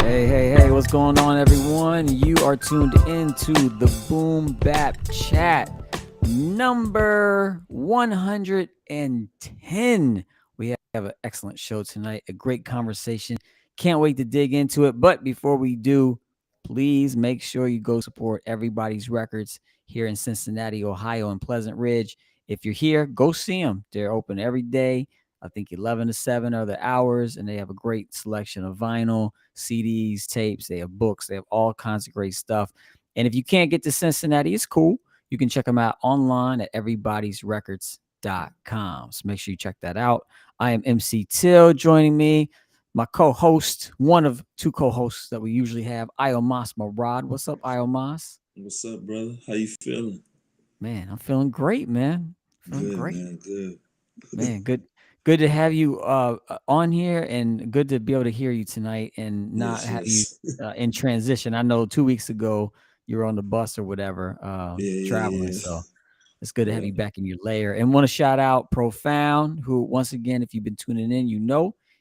Hey, what's going on, everyone? You are tuned into the Boom Bap Chat number 110. We have an excellent show tonight, a great conversation. Can't wait to dig into it. But before we do, please make sure you go support Everybody's Records here in Cincinnati, Ohio, and Pleasant Ridge. If you're here, go see them. They're open every day. I think 11 to 7 are the hours, and they have a great selection of vinyl, CDs, tapes. They have books. They have all kinds of great stuff. And if you can't get to Cincinnati, it's cool. You can check them out online at everybody'srecords.com. So make sure you check that out. I am MC Till. Joining me, my co-host, one of two co-hosts that we usually have, Iomas Marad. What's up, Iomas? What's up, brother? How you feeling? Man, I'm feeling great, man. Feeling Good, great. man. Good. Man, good to have you on here, and good to be able to hear you tonight and not Yes, have you yes. in transition. I know 2 weeks ago you were on the bus or whatever, Yeah, traveling, yeah, so it's good to have yeah. you back in your layer. And want to shout out Profound, who once again, if you've been tuning in,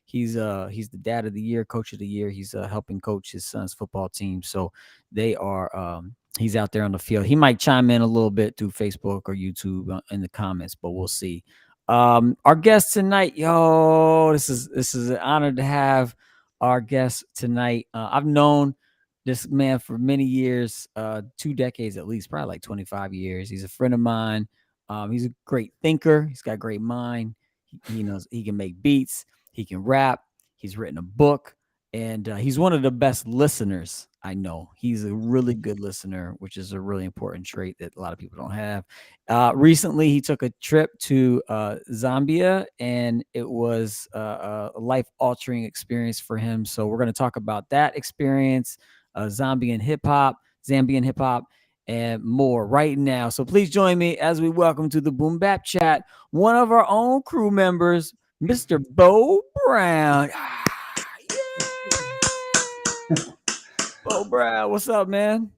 he's the dad of the year, coach of the year. He's helping coach his son's football team, so they are he's out there on the field. He might chime in a little bit through Facebook or YouTube in the comments, but we'll see. Our guest tonight, yo, this is an honor to have our guest tonight. I've known this man for many years, 2 decades at least, probably like 25 years. He's a friend of mine. He's a great thinker. He's got a great mind. He knows he can make beats. He can rap. He's written a book, and he's one of the best listeners I know. He's a really good listener, which is a really important trait that a lot of people don't have. Recently, he took a trip to Zambia, and it was a life altering experience for him. So, we're going to talk about that experience, Zambian hip hop, and more right now. So, please join me as we welcome to the Boom Bap Chat one of our own crew members, Mr. Beau Brown. Yeah. Beau Brown, what's up, man?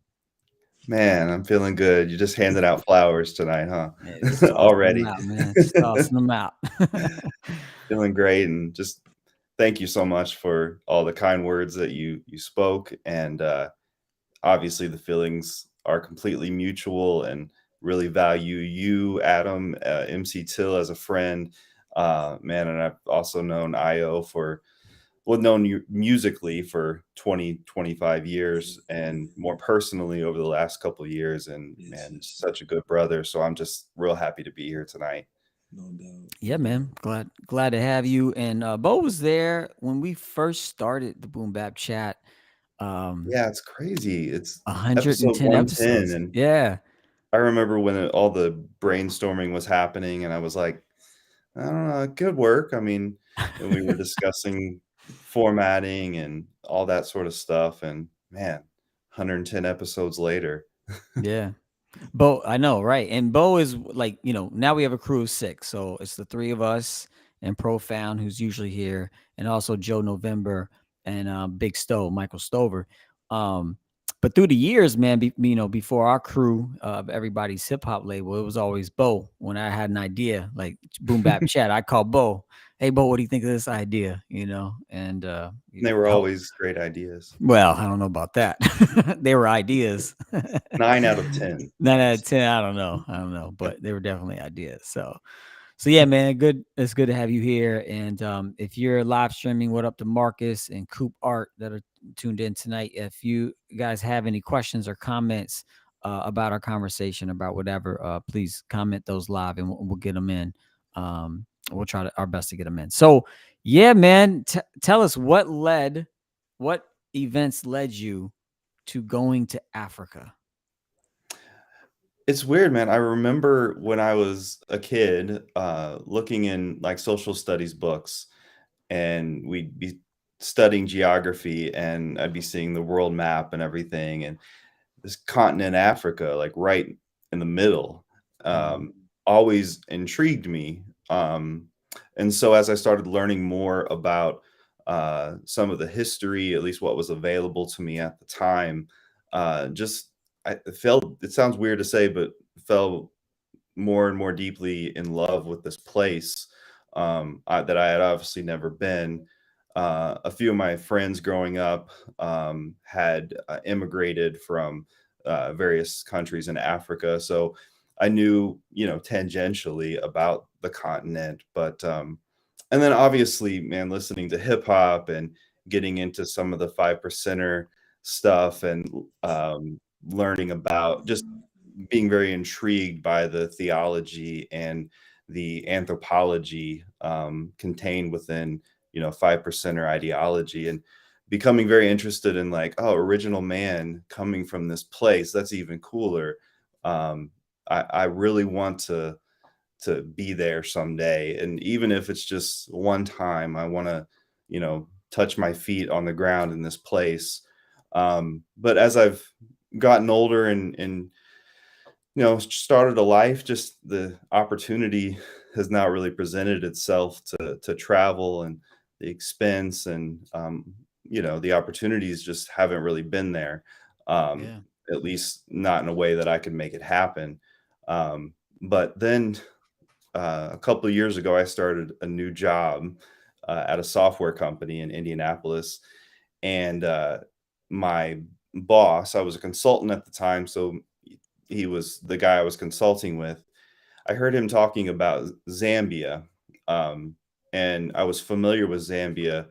Man, I'm feeling good. You just handed out flowers tonight, huh? Man, just tossing them Already. out, man. Just tossing them out. Feeling great, and just thank you so much for all the kind words that you spoke. And obviously, the feelings are completely mutual, and really value you, Adam, MC Till, as a friend. Man, and I've also known Io for known you musically for 20-25 years, and more personally over the last couple of years. And Yes, man, yes. such a good brother. So I'm just real happy to be here tonight. No doubt. Yeah, No man. doubt. Glad to have you. And Beau was there when we first started the Boom Bap Chat. Yeah, it's crazy. It's episode 110 110. episodes. And Yeah. I remember when all the brainstorming was happening, and I was like, I don't know, it could work. I mean, and we were discussing formatting and all that sort of stuff. And man, 110 episodes later. Yeah. Beau, I know, right? And Beau is like, now we have a crew of 6. So it's the three of us and Profound, who's usually here, and also Joe November and Big Stowe, Michael Stover. Um, but through the years, man, before our crew of Everybody's Hip Hop label, it was always Beau. When I had an idea, like Boom Bap Chat, I call Beau. Hey, Beau, what do you think of this idea? And They were help. always great ideas. Well, I don't know about that. They were ideas. 9 out of 10. 9 out of 10. I don't know, but they were definitely ideas. So yeah, man, good. It's good to have you here. And if you're live streaming, what up to Marcus and Coop Art that are tuned in tonight? If you guys have any questions or comments about our conversation about whatever, please comment those live, and we'll get them in. We'll try our best to get them in. So yeah, man, tell us what events led you to going to Africa. It's weird, man. I remember when I was a kid, looking in like social studies books, and we'd be studying geography, and I'd be seeing the world map and everything, and this continent Africa, like right in the middle, Mhm. always intrigued me. And so as I started learning more about some of the history, at least what was available to me at the time, just I felt, it sounds weird to say, but fell more and more deeply in love with this place, that I had obviously never been. A few of my friends growing up had immigrated from various countries in Africa, so I knew, tangentially about the continent. But and then obviously, man, listening to hip hop and getting into some of the 5 percenter stuff, and learning about, just being very intrigued by the theology and the anthropology contained within, 5 percenter ideology, and becoming very interested in, like, oh, original man coming from this place, that's even cooler. I really want to be there someday, and even if it's just one time, I want to, touch my feet on the ground in this place. But as I've gotten older and started a life, just the opportunity has not really presented itself to travel, and the expense, and the opportunities just haven't really been there. Um, Yeah. at least not in a way that I could make it happen. But then a couple of years ago, I started a new job at a software company in Indianapolis, and my boss, I was a consultant at the time, so he was the guy I was consulting with. I heard him talking about Zambia, um, and I was familiar with Zambia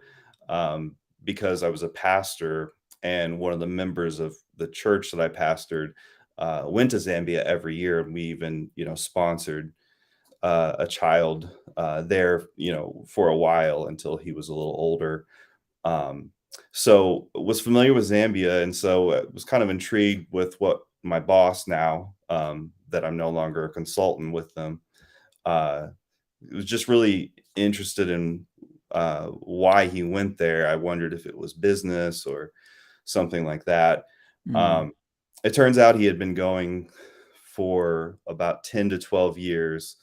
because I was a pastor, and one of the members of the church that I pastored went to Zambia every year, and we even, sponsored a child there, for a while until he was a little older. Um, so was familiar with Zambia, and so was kind of intrigued with what my boss now, that I'm no longer a consultant with them, uh, was just really interested in why he went there. I wondered if it was business or something like that. Mm. Um, it turns out he had been going for about 10 to 12 years,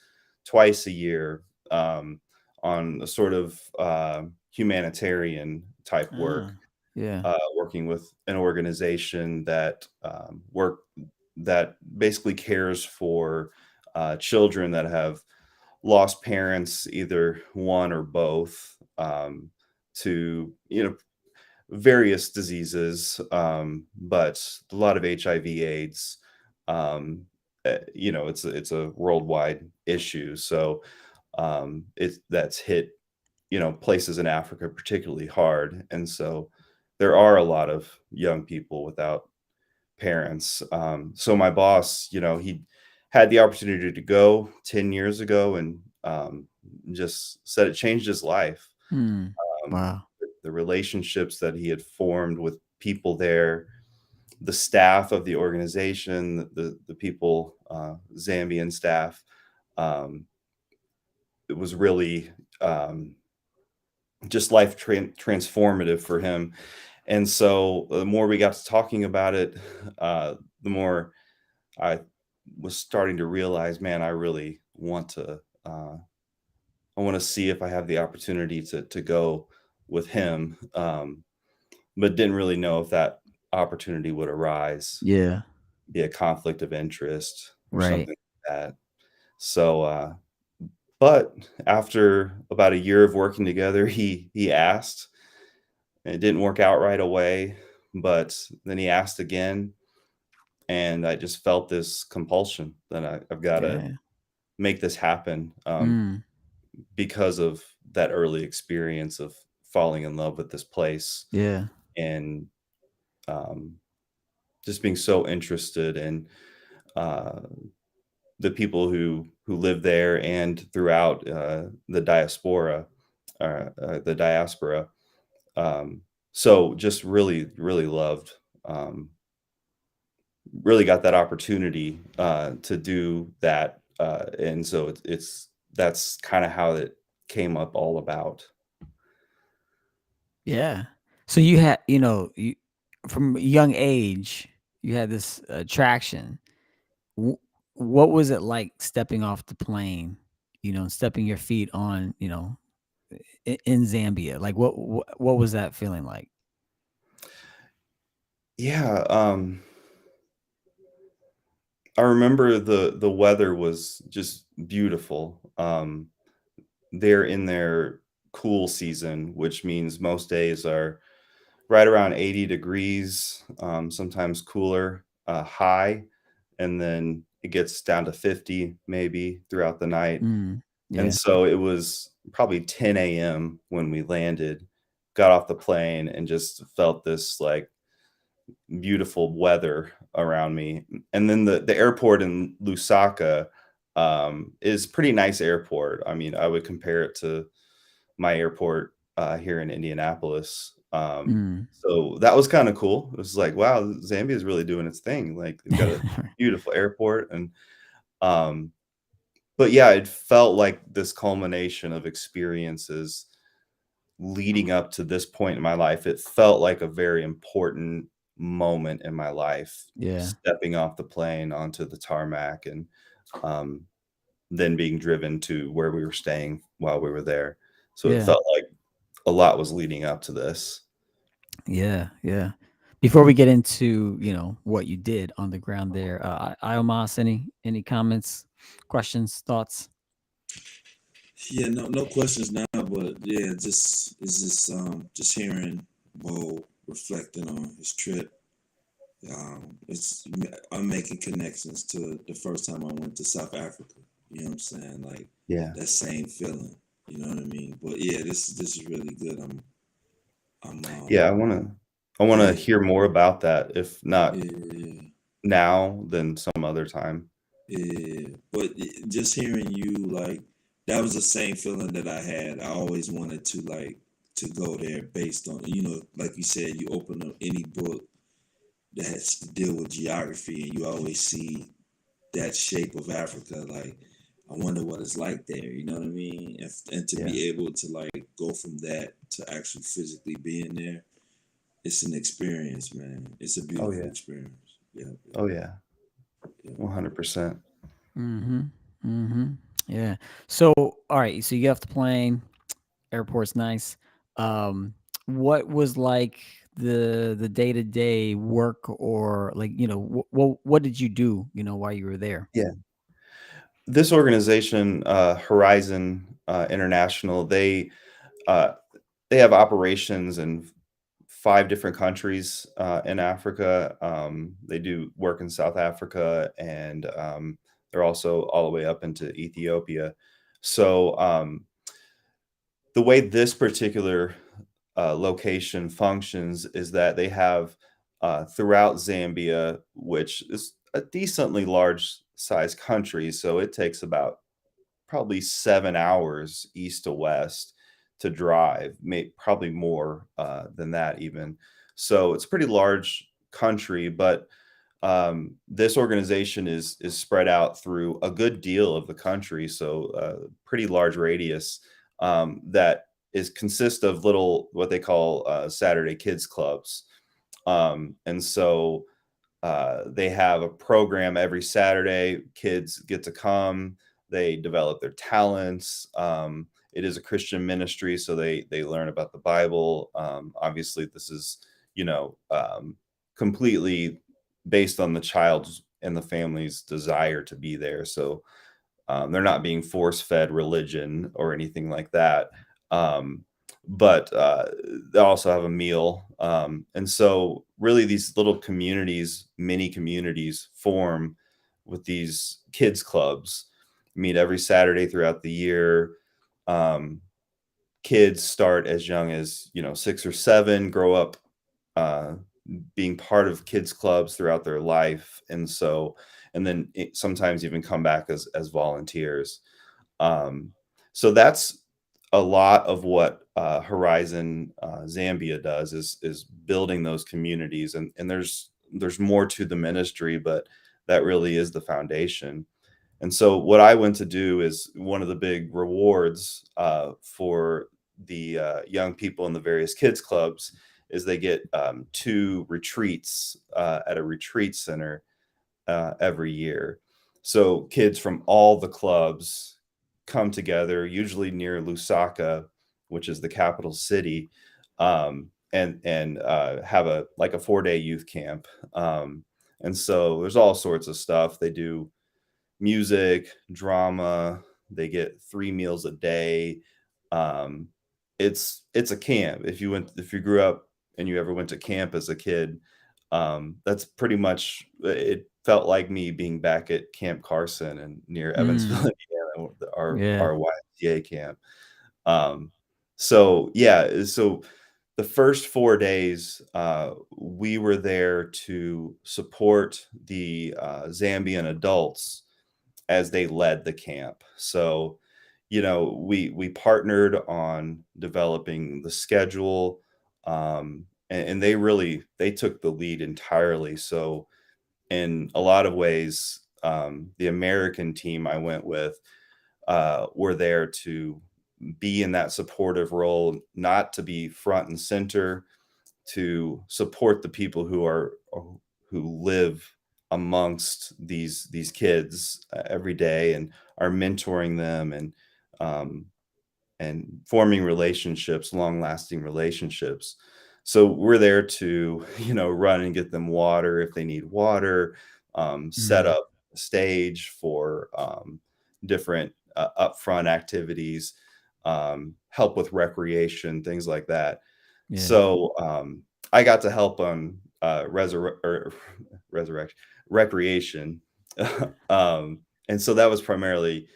twice a year, on a sort of humanitarian type work, Ah. Yeah. working with an organization that that basically cares for children that have lost parents, either one or both, to, various diseases, but a lot of HIV/AIDS. It's a worldwide issue, so it's that's hit, places in Africa particularly hard, and so there are a lot of young people without parents. So my boss, he had the opportunity to go 10 years ago, and just said it changed his life. Mm. Um, Wow. the relationships that he had formed with people there, the staff of the organization, the people, Zambian staff, um, it was really just transformative for him. And so the more we got to talking about it, the more I was starting to realize, man, I really want to. I want to see if I have the opportunity to go with him, but didn't really know if that opportunity would arise, Yeah. be a conflict of interest or Right. something like that. So, but after about a year of working together, he asked, and it didn't work out right away, but then he asked again, and I just felt this compulsion that I've got to Yeah. make this happen, Mm. because of that early experience of falling in love with this place, Yeah. and um, just being so interested in uh, the people who live there and throughout the diaspora. Um, so just really, really loved, um, really got that opportunity to do that, and so it's that's kind of how it came up all about. Yeah. So you had, you from a young age, you had this attraction. Wh- what was it like stepping off the plane, stepping your feet on, in Zambia? Like what was that feeling like? Yeah, I remember the weather was just beautiful. They're in their cool season, which means most days are right around 80 degrees, sometimes cooler, high, and then it gets down to 50 maybe throughout the night. Mm. And Yeah. so it was probably 10 a.m. when we landed, got off the plane, and just felt this like beautiful weather around me. And then the airport in Lusaka is pretty nice airport. I mean, I would compare it to my airport here in Indianapolis. Mm. So that was kind of cool. It was like, wow, Zambia is really doing its thing. Like they've got a beautiful airport, and um, but yeah, it felt like this culmination of experiences leading up to this point in my life. It felt like a very important moment in my life, Yeah. stepping off the plane onto the tarmac and um, then being driven to where we were staying while we were there. So it Yeah. felt like a lot was leading up to this. Yeah. Yeah. Before we get into, what you did on the ground there, Iomas, any comments, questions, thoughts? Yeah, no questions now, but yeah, just hearing Beau reflecting on his trip. I'm making connections to the first time I went to South Africa. You know what I'm saying? Like Yeah. that same feeling. You know what I mean? But yeah, this is really good. I'm Yeah, I wanna yeah, hear more about that, if not yeah, now, then some other time. yeah. But just hearing you like that was the same feeling that I had. I always wanted to go there based on like you said, you open up any book that has to deal with geography and you always see that shape of Africa. Like, I wonder what it's like there. You know what I mean? And to Yeah. be able to like go from that to actually physically being there, it's an experience, man. It's a Oh, beautiful yeah. experience. Yeah, Oh, yeah. yeah. 100%. Mm-hmm. Mm-hmm. Yeah. So, all right. So you get off the plane. Airport's nice. Um, what was like the day to day work, or like what did you do while you were there? Yeah. This organization, Horizon International, uh, they have operations in 5 different countries in Africa. They do work in South Africa, and they're also all the way up into Ethiopia. So the way this particular location functions is that they have throughout Zambia, which is a decently large size country, so it takes about probably 7 hours east to west to drive, probably more than that even. So it's a pretty large country, but this organization is spread out through a good deal of the country, so pretty large radius that is consist of little what they call Saturday kids clubs, and so they have a program every Saturday. Kids get to come. They develop their talents. It is a Christian ministry, so they learn about the Bible. Obviously, this is completely based on the child's and the family's desire to be there. So they're not being force fed religion or anything like that. Um, but they also have a meal. And so, really, these little communities, mini communities, form with these kids' clubs, meet every Saturday throughout the year. Um, Kids start as young as 6 or 7, grow up uh, being part of kids clubs throughout their life, and so and then sometimes even come back as volunteers. um, so that's a lot of what Horizon Zambia does is building those communities, and there's more to the ministry, but that really is the foundation. And so what I went to do is one of the big rewards for the young people in the various kids clubs is they get 2 retreats at a retreat center every year. So kids from all the clubs come together, usually near Lusaka, which is the capital city, and have a 4-day youth camp. And so there's all sorts of stuff. They do music, drama. They get 3 meals a day. Um, it's a camp. If you grew up and you ever went to camp as a kid, that's pretty much it. Felt like me being back at Camp Carson and near Evansville, Mm, Indiana, yeah. our YMCA camp. Um, so yeah, so the first 4 days, we were there to support the Zambian adults as they led the camp. So, we partnered on developing the schedule, and they took the lead entirely. So, in a lot of ways, the American team I went with were there to be in that supportive role, not to be front and center, to support the people who live amongst these kids every day and are mentoring them um, and forming relationships, long lasting relationships. So we're there to, run and get them water if they need water, set Mm, up a stage for different upfront activities, help with recreation, things like that. yeah. So I got to help on resurrection, recreation. And so that was primarily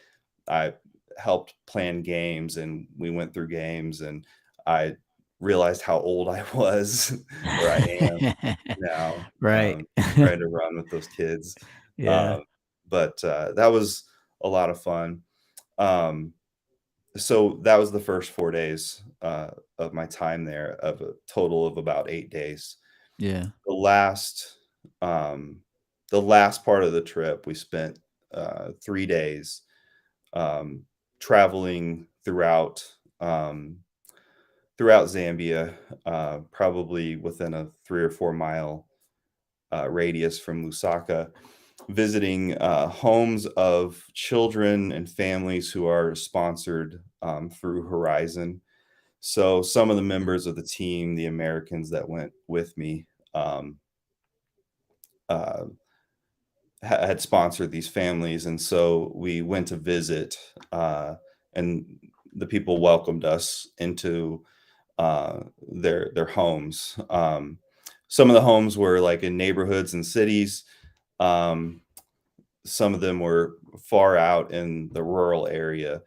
I helped plan games and we went through games and I realized how old I was or I am now, Right. trying to run with those kids. Yeah. Um, but that was a lot of fun. Um, so that was the first 4 days of my time there, of a total of about 8 days. Yeah. The last, um, the last part of the trip, we spent 3 days um, traveling um, throughout Zambia, probably within a 3 or 4 mile radius from Lusaka, visiting homes of children and families who are sponsored through Horizon. So some of the members of the team, the Americans that went with me, um, uh, had sponsored these families, and so we went to visit, and the people welcomed us into their homes. Some of the homes were like in neighborhoods and cities. Um, some of them were far out in the rural area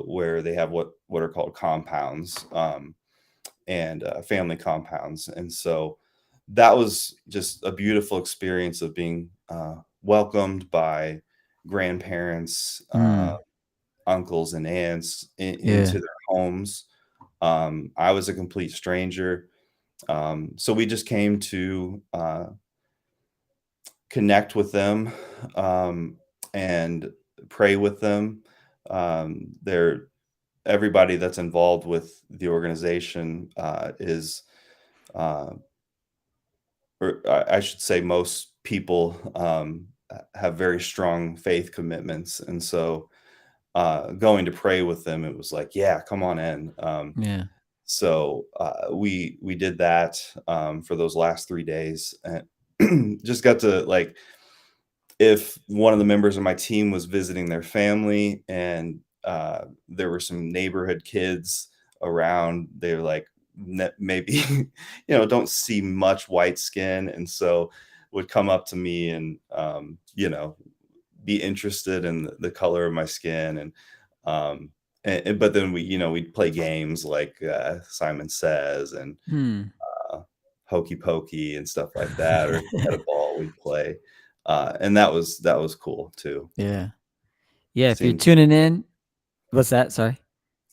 where they have what are called compounds and family compounds. And so that was just a beautiful experience of being welcomed by grandparents, Mm, uncles, and aunts yeah. into their homes. I was a complete stranger. So we just came to connect with them and pray with them. They're everybody that's involved with the organization is, uh, or I should say, most people have very strong faith commitments, and so going to pray with them, it was like, yeah, come on in. Yeah. So we did that for those last 3 days, and just got to like if one of the members of my team was visiting their family and there were some neighborhood kids around, they're like maybe don't see much white skin, and so would come up to me and be interested in the color of my skin um, but then we'd play games like Simon Says and Hmm. uh, hokey pokey and stuff like that, or if they had a ball, we'd play. And that was cool too. Yeah. Yeah. If you're Seeing tuning in, what's that? Sorry.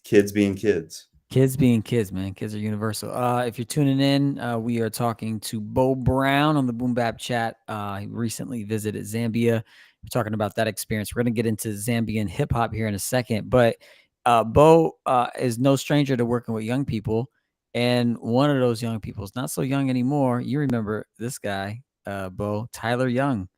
kids being kids. Kids being kids, man. Kids are universal. If you're tuning in, we are talking to Beau Brown on the Boom Bap Chat. He recently visited Zambia. We're talking about that experience. We're going to get into Zambian hip hop here in a second, but Beau is no stranger to working with young people. And one of those young people is not so young anymore. You remember this guy, Beau, Tyler Young.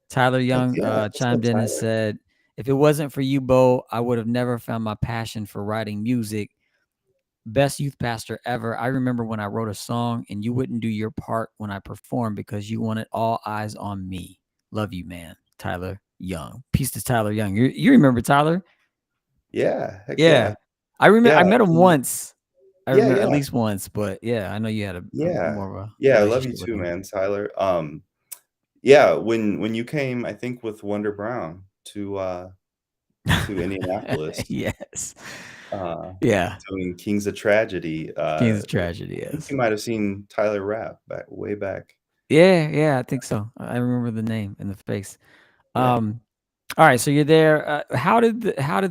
Tyler Heck Young yeah. What's up, chimed in and Tyler? said, if it wasn't for you, Beau, I would have never found my passion for writing music. Best youth pastor ever. I remember when I wrote a song and you wouldn't do your part when I performed because you wanted all eyes on me. Love you, man. Tyler Young. Peace to Tyler Young. You remember Tyler? Yeah, heck Yeah. yeah. I remember Yeah. I met him once. I Yeah, remember at yeah, least once, but yeah, I know you had a yeah, more of a yeah. I love you relationship with too, him. man, Tyler. Yeah, when you came, I think with Wonder Brown to Indianapolis, Yes. uh, Yeah. doing Kings of Tragedy. King's of Tragedy, I think yes. you might have seen Tyler rap back way back. Yeah, yeah, I think so. I remember the name and the face. Yeah. Um, all right, so you're there. How did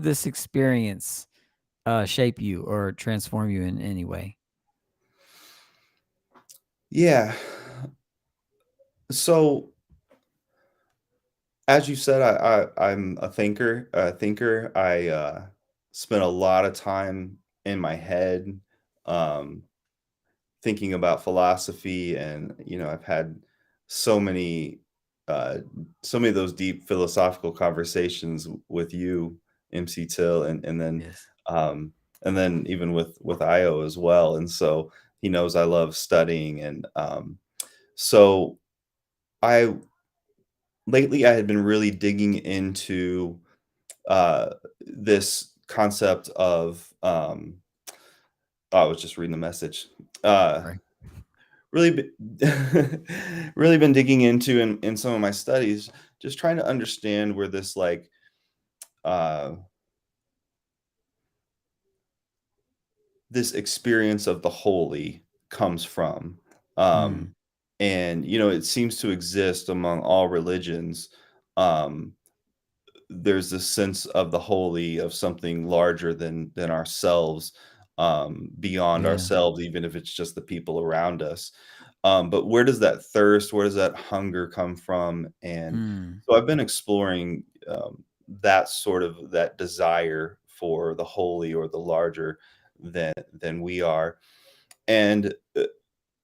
this experience shape you or transform you in any way? Yeah. So as you said, I'm a thinker. I spent a lot of time in my head, um, thinking about philosophy, and I've had so many, uh, so many of those deep philosophical conversations with you, MC Till, Yes. um, and then even with Io as well. And so he knows I love studying, and so I lately I had been really digging into this concept of oh, I was just reading the message. Uh, Right. really, really been digging into in some of my studies, just trying to understand where this uh, this experience of the holy comes from. Um, Mm, and it seems to exist among all religions. Um, there's this sense of the holy, of something larger than ourselves, beyond yeah. ourselves, even if it's just the people around us. But where does that thirst, where does that hunger come from? And Mm, so I've been exploring that sort of that desire for the holy or the larger than we are. And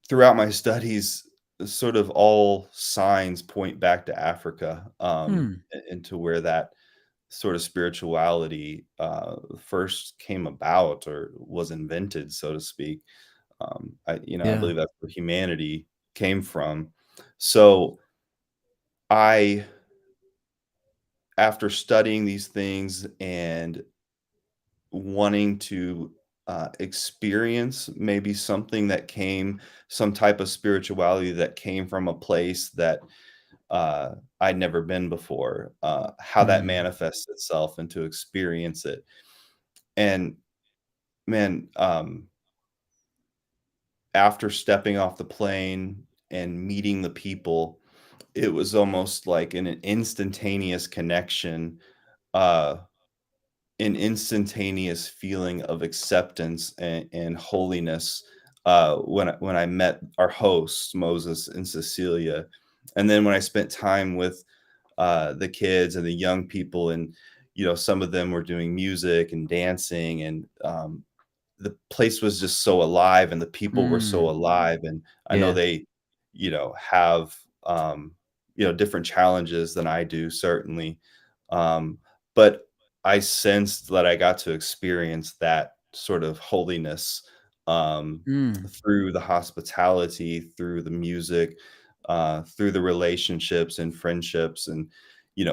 throughout my studies, sort of all signs point back to Africa, hmm. and to where that sort of spirituality first came about or was invented, so to speak. I Yeah. believe that's where humanity came from. So I, after studying these things and wanting to experience maybe something that came, some type of spirituality that came from a place that I'd never been before, how that Mm, manifests itself and to experience it. And man, after stepping off the plane and meeting the people, it was almost like an instantaneous connection, uh, an instantaneous feeling of acceptance and holiness, when I met our hosts, Moses and Cecilia. And then when I spent time with the kids and the young people, and some of them were doing music and dancing, and the place was just so alive, and the people were so mm, alive. And I know yeah. they have different challenges than I do, certainly, but I sensed that I got to experience that sort of holiness, um, Mm, through the hospitality, through the music, through the relationships and friendships, and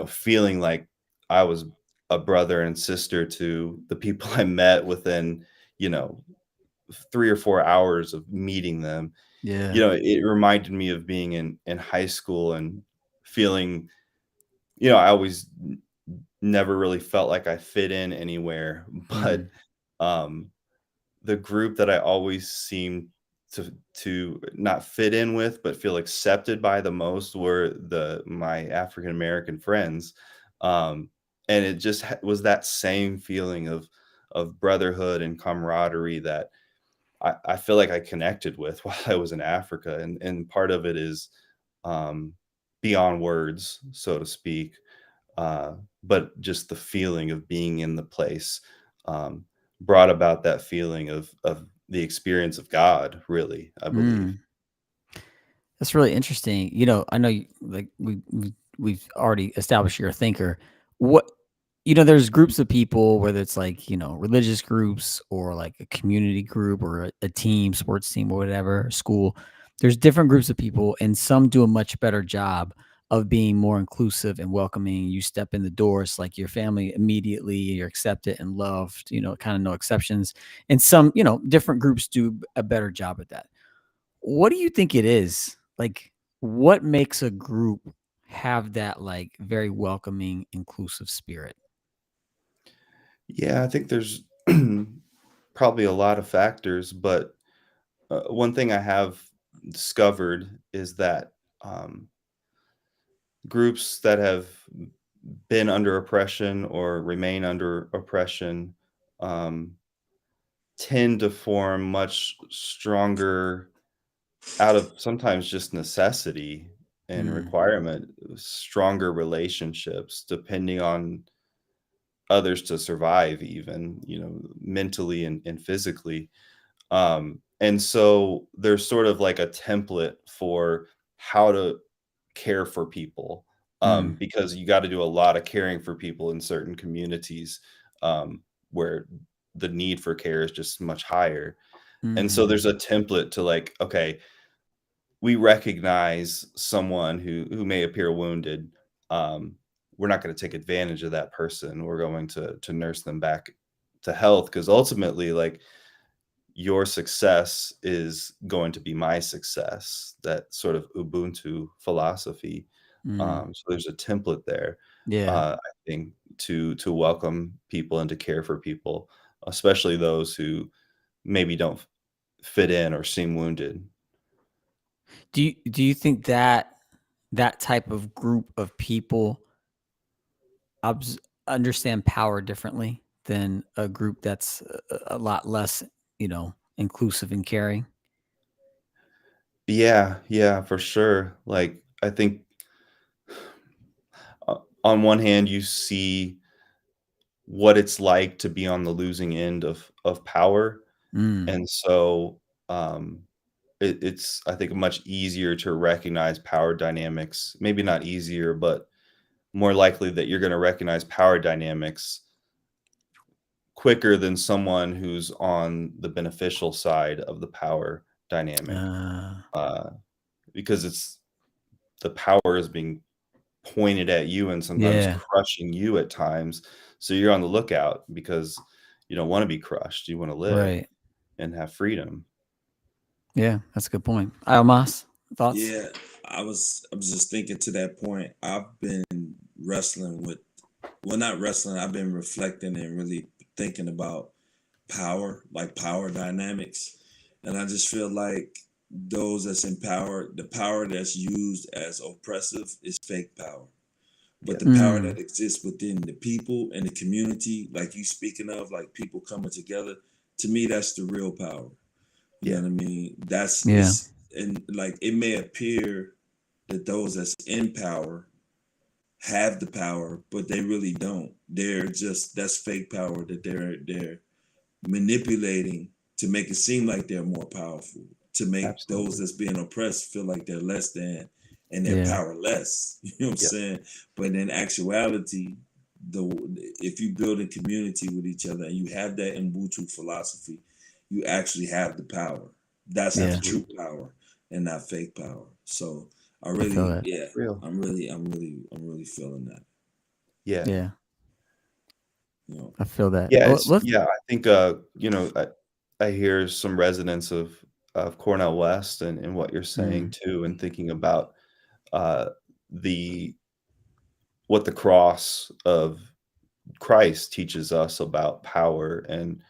feeling like I was a brother and sister to the people I met within, you know, 3 or 4 hours of meeting them. yeah. It reminded me of being in high school and feeling, I always never really felt like I fit in anywhere, but Mm, um, the group that I always seemed to not fit in with, but feel accepted by the most, were the my African American friends, and it just was that same feeling of brotherhood and camaraderie that I feel like I connected with while I was in Africa. And part of it is um, beyond words, so to speak, uh, but just the feeling of being in the place, um, brought about that feeling of the experience of God, really, I believe. mm. That's really interesting. I know like we've already established you're a thinker. What there's groups of people, whether it's like, religious groups or like a community group or a team, sports team or whatever, school. There's different groups of people, and some do a much better job of being more inclusive and welcoming. You step in the door, it's like your family immediately, you're accepted and loved, kind of no exceptions. And some, different groups do a better job at that. What do you think it is? Like, what makes a group have that like very welcoming, inclusive spirit? Yeah, I think there's probably a lot of factors, but one thing I have discovered is that um, groups that have been under oppression or remain under oppression um, tend to form much stronger, out of sometimes just necessity and Mm, requirement, stronger relationships depending on others to survive, even, mentally and physically. And so there's sort of like a template for how to care for people, mm, because you got to do a lot of caring for people in certain communities, where the need for care is just much higher. And so mm, there's a template to like, okay, we recognize someone who may appear wounded. Um, we're not going to take advantage of that person. We're going to nurse them back to health, because ultimately, like, your success is going to be my success. That sort of Ubuntu philosophy. mm. So there's a template there, Yeah. I think, to welcome people and to care for people, especially those who maybe don't fit in or seem wounded. Do you think that that type of group of people obs- understand power differently than a group that's a lot less, inclusive and caring? Yeah, yeah, for sure. Like, I think on one hand, you see what it's like to be on the losing end of power, Mm. and so it's, I think, much easier to recognize power dynamics. Maybe not easier, but more likely that you're going to recognize power dynamics quicker than someone who's on the beneficial side of the power dynamic, Uh, uh, because it's the power is being pointed at you and sometimes yeah. crushing you at times. So you're on the lookout because you don't want to be crushed. You want to live Right. and have freedom. Yeah. That's a good point. Almas, thoughts? Yeah, I was just thinking to that point. I've been wrestling with, well, not wrestling. I've been reflecting and really thinking about power, like power dynamics, and I just feel like those that's in power, the power that's used as oppressive is fake power. But Yeah. the power Mm. that exists within the people and the community, like you speaking of, like people coming together, to me, that's the real power. You know Yeah. what I mean? That's Yeah. it's and like it may appear that those that's in power have the power, but they really don't. They're just that's fake power that they're manipulating to make it seem like they're more powerful, to make those Absolutely. that's being oppressed feel like they're less than and they're Yeah. powerless. You know what I'm Yep. saying? But in actuality, the if you build a community with each other and you have that Ubuntu philosophy, you actually have the power. That's the Yeah. true Absolutely. power and not fake power. So I I feel really, that. yeah, Real. I'm really feeling that. Yeah. Yeah. You know. I feel that. Yeah. Well, It's, let's. yeah. I think, I hear some resonance of Cornell West and what you're saying Mm, too, and thinking about uh, the what the cross of Christ teaches us about power, and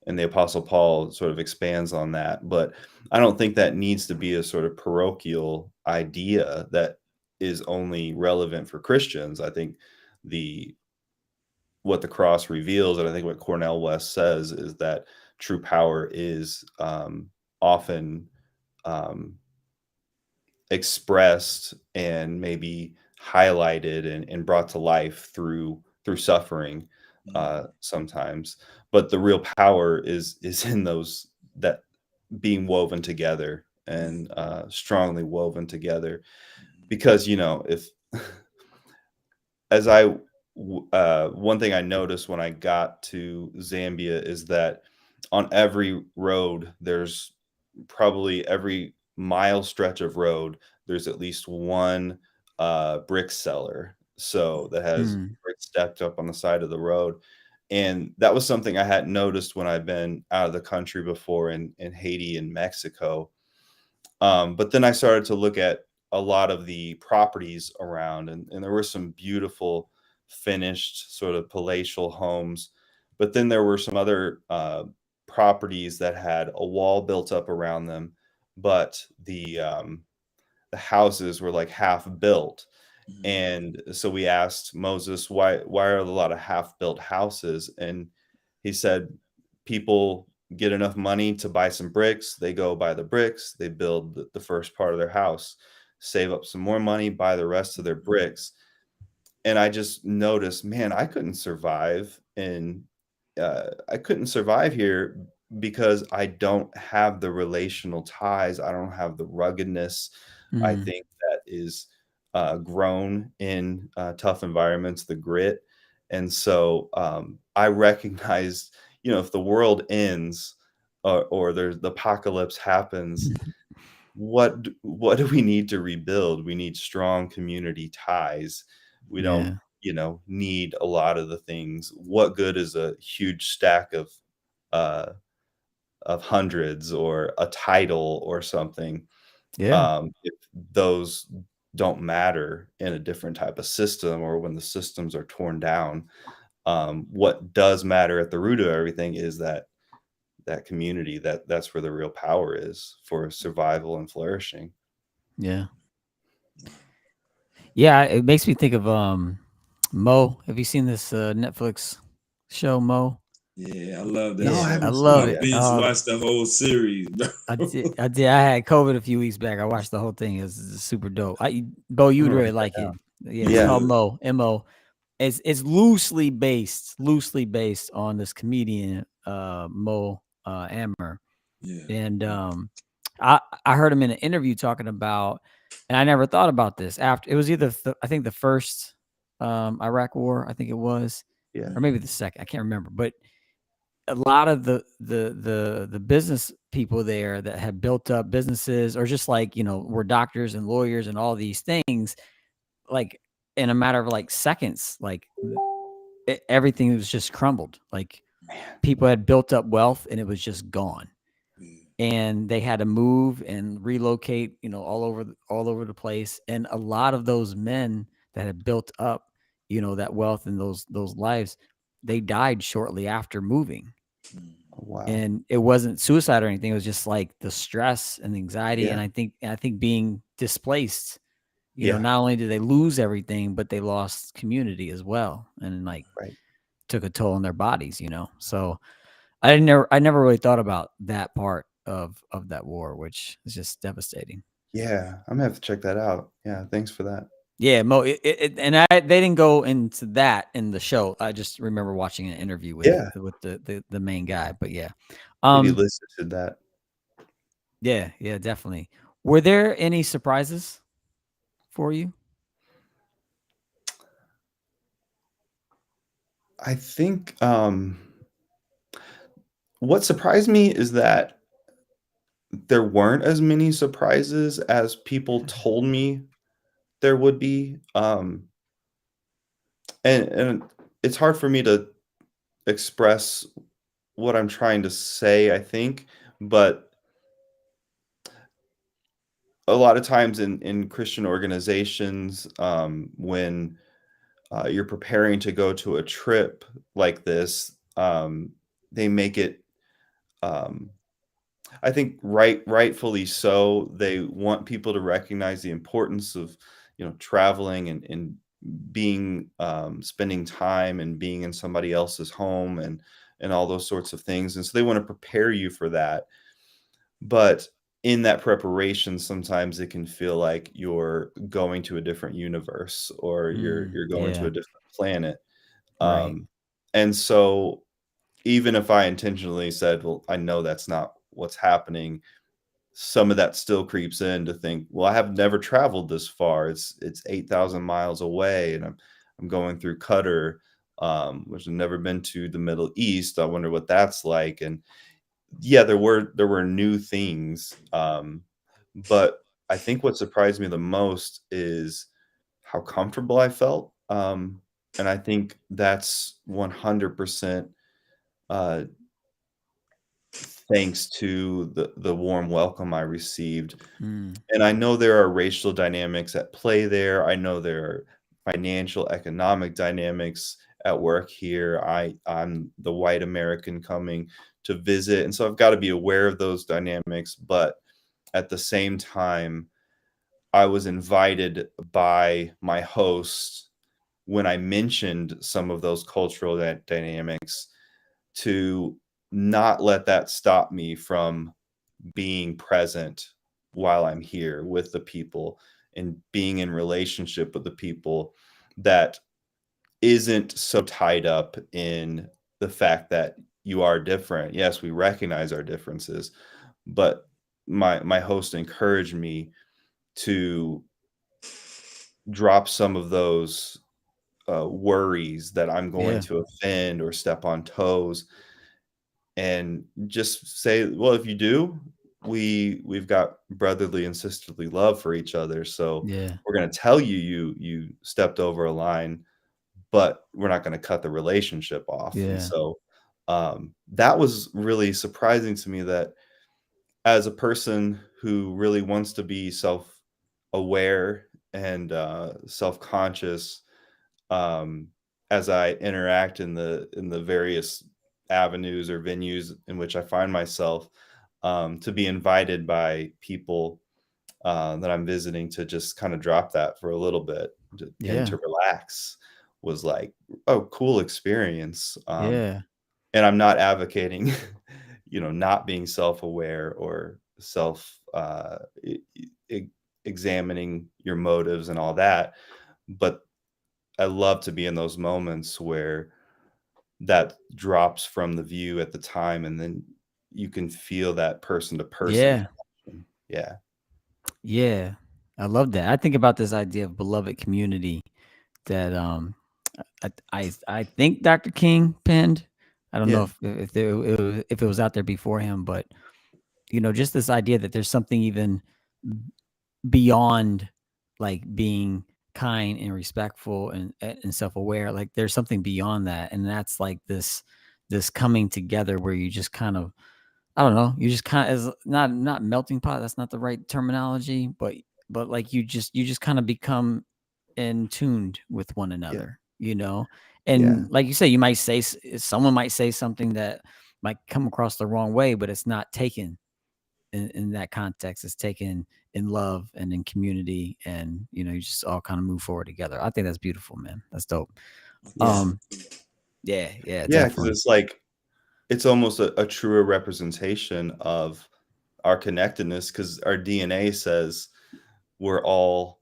the Apostle Paul sort of expands on that. But I don't think that needs to be a sort of parochial idea that is only relevant for Christians. I think the what the cross reveals, and I think what Cornell West says, is that true power is often um, expressed and maybe highlighted and brought to life through suffering, Mhm. sometimes. But the real power is in those, that being woven together, Yeah. and strongly woven together. Mhm. Because, if as I one thing I noticed when I got to Zambia is that on every road, there's probably every mile stretch of road, there's at least one brick seller, so that has Mm, bricks stacked up on the side of the road. And that was something I hadn't noticed when I'd been out of the country before in Haiti and Mexico. But then I started to look at a lot of the properties around, and there were some beautiful finished sort of palatial homes. But then there were some other properties that had a wall built up around them, but the houses were like half built. Mm-hmm. And so we asked Moses, why are a lot of half built houses? And he said, people get enough money to buy some bricks, they go buy the bricks, they build the first part of their house, save up some more money, buy the rest of their bricks. And I just noticed, man, I couldn't survive here because I don't have the relational ties. I don't have the ruggedness. I mm, think that is grown in tough environments, the grit. And so I recognized, if the world ends or there's the apocalypse happens, what do we need to rebuild? We need strong community ties. We don't, yeah, need a lot of the things. What good is a huge stack uh of hundreds or a title or something, yeah, if those don't matter in a different type of system or when the systems are torn down? What does matter at the root of everything is that community, that's where the real power is for survival and flourishing. yeah. Yeah, it makes me think of Mo. Have you seen this Netflix show, Mo? Yeah, I love that No, I Yeah, I show. haven't seen love I it it. yet. binge watched the whole series, bro. I did. I had COVID a few weeks back. I watched the whole thing. It's super dope. Bo, you I'm would gonna really write that like it. down. Yeah, You it's Yeah. called should. Mo. Mo. It's loosely based on this comedian Mo Ammer. Yeah. And I heard him in an interview talking about, and I never thought about this after it was either I think the first Iraq War, I think it was, Yeah. or maybe the second, I can't remember, but a lot of the business people there that have built up businesses or just like were doctors and lawyers and all these things, like in a matter of like seconds, like everything was just crumbled. Like Man. people had built up wealth and it was just gone, Yeah. and they had to move and relocate, all over the place. And a lot of those men that had built up, that wealth and those lives, they died shortly after moving. Oh, wow. And it wasn't suicide or anything. It was just like the stress and anxiety. And Yeah. I think being displaced, Yeah. not only did they lose everything, but they lost community as well. And like Right. took a toll on their bodies. So I never really thought about that part of that war, which is just devastating. Yeah. I'm gonna have to check that out. Yeah. Thanks for that. Yeah, Mo, and they didn't go into that in the show. I just remember watching an interview with Yeah. with the main guy. But yeah, Maybe um, listen to that. yeah, definitely. Were there any surprises for you? I think what surprised me is that there weren't as many surprises as people told me there would be. And it's hard for me to express what I'm trying to say, I think, but a lot of times in Christian organizations, when you're preparing to go to a trip like this, they make it, um, I think, rightfully so. They want people to recognize the importance of, traveling and being, spending time and being in somebody else's home and all those sorts of things. And so they want to prepare you for that. But in that preparation, sometimes it can feel like you're going to a different universe or you're going to a Yeah, different planet. right. Um, and so even if I intentionally said, well, I know that's not what's happening, some of that still creeps in to think, well, I have never traveled this far. It's 8,000 miles away, and I'm going through Qatar, which I've never been to the Middle East. I wonder what that's like. And yeah, there were new things, but I think what surprised me the most is how comfortable I felt. And I think that's 100% uh, thanks to the warm welcome I received. Mm, And I know there are racial dynamics at play there. I know there are financial, economic dynamics at work here. I'm the white American coming to visit, and so I've got to be aware of those dynamics. But at the same time, I was invited by my host when I mentioned some of those cultural dynamics to not let that stop me from being present while I'm here with the people and being in relationship with the people that isn't so tied up in the fact that you are different. Yes, we recognize our differences, but my host encouraged me to drop some of those worries that I'm going yeah, to offend or step on toes, and just say, well, if you do, we've got brotherly and sisterly love for each other, so yeah, we're going to tell you you stepped over a line, but we're not going to cut the relationship off. And yeah, so that was really surprising to me, that as a person who really wants to be self-aware and self-conscious, um, as I interact in the various avenues or venues in which I find myself, to be invited by people that I'm visiting to just kind of drop that for a little bit and yeah, to relax was like, oh, cool experience. yeah, And I'm not advocating, not being self-aware or e- examining your motives and all that, but I love to be in those moments where that drops from the view at the time, and then you can feel that person to person yeah, connection. Yeah. yeah. I love that. I think about this idea of beloved community that I think Dr. King penned. I don't know Yeah. if it was out there before him, but just this idea that there's something even beyond like being kind and respectful and self-aware. Like there's something beyond that, and that's like this coming together where you just kind of, I don't know, you just kind of, as not melting pot, that's not the right terminology, but like you just kind of become in tuned with one Yeah. another. Yeah. And like you say, you might say someone might say something that might come across the wrong way, but it's not taken in that context. It's taken in love and in community, and you just all kind of move forward together. I think that's beautiful, man. That's dope. Yeah. um yeah, yeah, Yeah, because definitely. it's like it's almost a truer representation of our connectedness, because our DNA says we're all,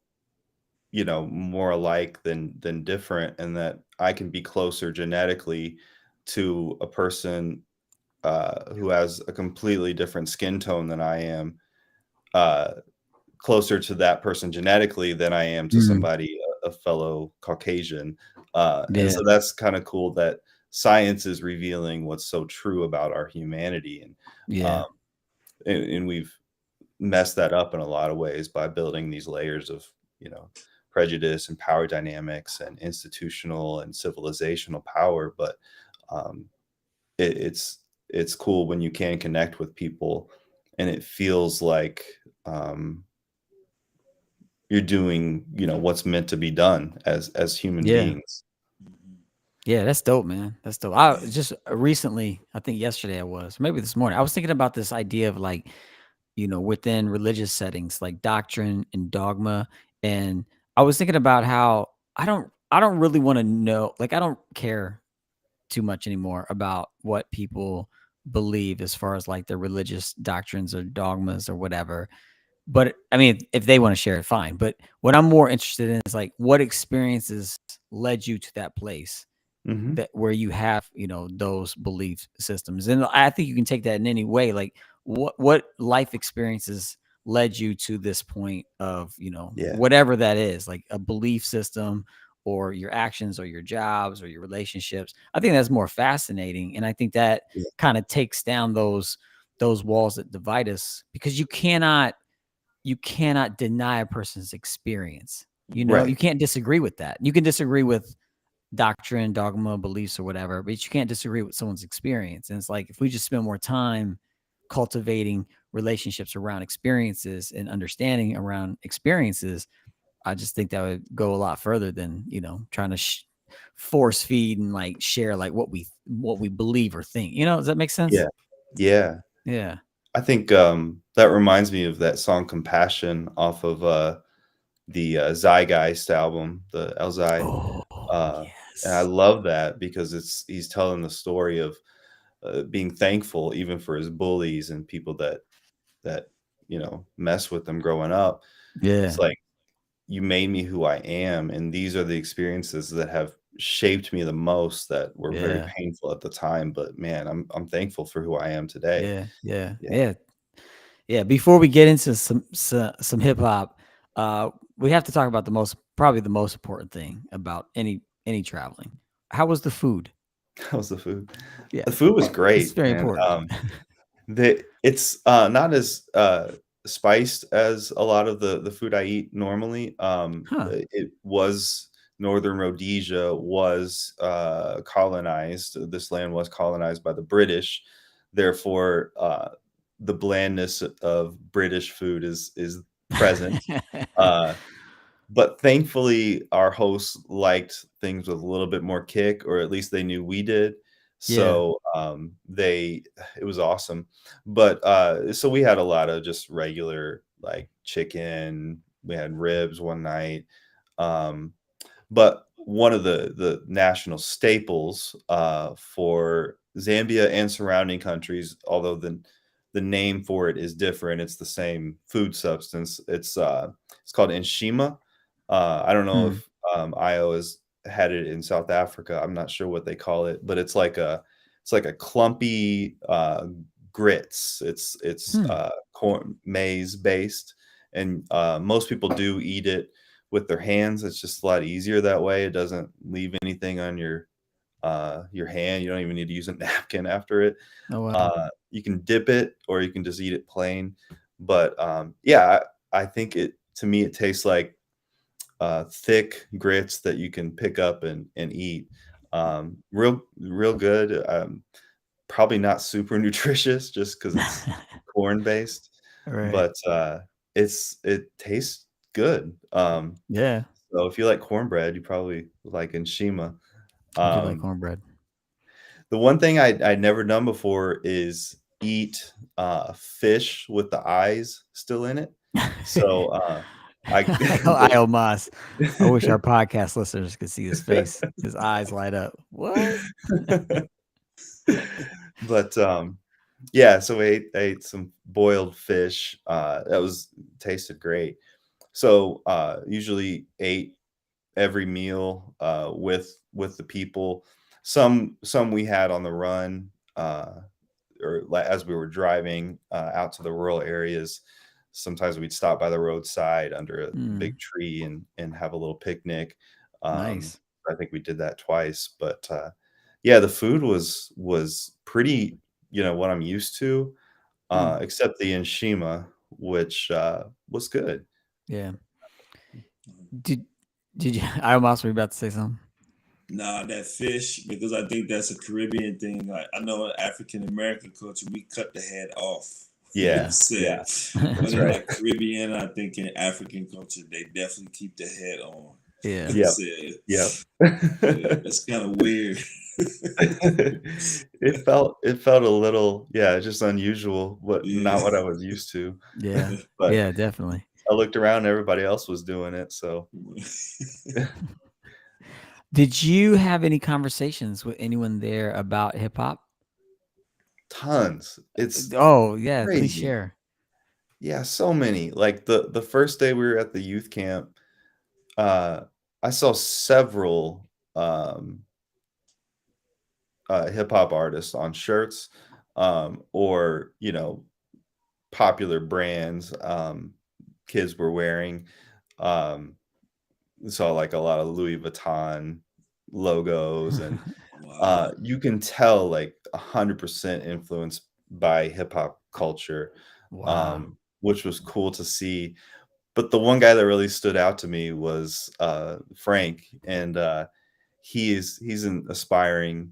more alike than different, and that I can be closer genetically to a person who has a completely different skin tone than I am, uh, closer to that person genetically than I am to Mm, somebody, a fellow Caucasian. And yeah, so that's kind of cool that science is revealing what's so true about our humanity. yeah, Um, and we've messed that up in a lot of ways by building these layers of, prejudice and power dynamics and institutional and civilizational power. But um, it's cool when you can connect with people, and it feels like um, you're doing, what's meant to be done as human yeah, beings. Mhm. yeah. That's dope, man. That's dope. I Yeah. just recently, I think yesterday I was, or maybe this morning, I was thinking about this idea of like, within religious settings, like doctrine and dogma. And I was thinking about how I don't really want to know, like I don't care too much anymore about what people believe as far as like their religious doctrines or dogmas or whatever. But I mean, if they want to share it, fine. But what I'm more interested in is like what experiences led you to that place Hmm. that where you have those belief systems. And I think you can take that in any way. Like what life experiences led you to this point of Yeah. whatever that is, like a belief system or your actions or your jobs or your relationships. I think that's more fascinating, and I think that Yeah. kind of takes down those walls that divide us, because you cannot deny a person's experience. You know, you Right. can't disagree with that. You can disagree with doctrine, dogma, beliefs, or whatever, but you can't disagree with someone's experience. And it's like if we just spend more time cultivating relationships around experiences and understanding around experiences, I just think that would go a lot further than, you know, trying to force feed and like share like what we believe or think. You know, does that make sense? Yeah. Yeah. Yeah. I think that reminds me of that song "Compassion" off of the Zeitgeist album, the Elzai. Oh, Uh, and I yes. love that because he's telling the story of being thankful even for his bullies and people that mess with them growing up. It's Yeah. like, you made me who I am, and these are the experiences that have shaped me the most that were very Yeah. painful at the time. But man, I'm thankful for who I am today. Yeah. Yeah. Yeah. Yeah. Yeah. Before we get into some hip hop, we have to talk about probably the most important thing about any traveling. How was the food? That was the food. Yeah. The food was It's great, very man. important. It's not as spiced as a lot of the food I eat normally. Huh. It was Northern Rhodesia was colonized. This land was colonized by the British. Therefore, the blandness of British food is present. Uh, but thankfully, our hosts liked things with a little bit more kick, or at least they knew we did. Yeah. So, they it was awesome. But, so we had a lot of just regular, like, chicken, we had ribs one night, um, but one of the national staples, for Zambia and surrounding countries, although the name for it is different, it's the same food substance. It's called nshima. I don't know Hmm. if, Io has had it in South Africa. I'm not sure what they call it, but it's like a clumpy, grits. Hmm. Corn maize based, and, most people do eat it with their hands. It's just a lot easier that way. It doesn't leave anything on your hand. You don't even need to use a napkin after it. Oh wow. You can dip it or you can just eat it plain. But yeah, I think to me it tastes like thick grits that you can pick up and eat. Real good. Probably not super nutritious just because it's corn based, Right. but it tastes good. Yeah. So if you like cornbread, you probably like Nshima. I do like Um, cornbread. the one thing I'd never done before is eat fish with the eyes still in it. So I I owe Moss. I wish our podcast listeners could see his face. His eyes light up. What? but yeah, so I ate some boiled fish. That was tasted great. So usually ate every meal with the people. Some we had on the run, as we were driving out to the rural areas. Sometimes we'd stop by the roadside under a big Mm, tree and have a little picnic. Um, nice. I think we did that twice, but yeah, the food was pretty, what I'm used to, Mm, except the Nshima, which was good. yeah. Did did you? I almost were about to say something. Nah, that fish, because I think that's a Caribbean thing. Like I know in African American culture, we cut the head off. Yeah, Said, yeah, but that's in right. like Caribbean, I think in African culture, they definitely keep the head on. Yeah. Yep, Said, yep. yeah, that's kind of weird. It felt a little, yeah, just unusual, but Yeah. not what I was used to. Yeah. But Yeah. Definitely. I looked around, everybody else was doing it, so Did you have any conversations with anyone there about hip hop? tons. It's Oh yeah. Please crazy. share. Yeah, so many. Like the first day we were at the youth camp, uh, I saw several hip hop artists on shirts, or popular brands kids were wearing. Um, saw like a lot of Louis Vuitton logos, and Wow. you can tell like 100% influenced by hip hop culture, Wow. which was cool to see. But the one guy that really stood out to me was Frank, and he's an aspiring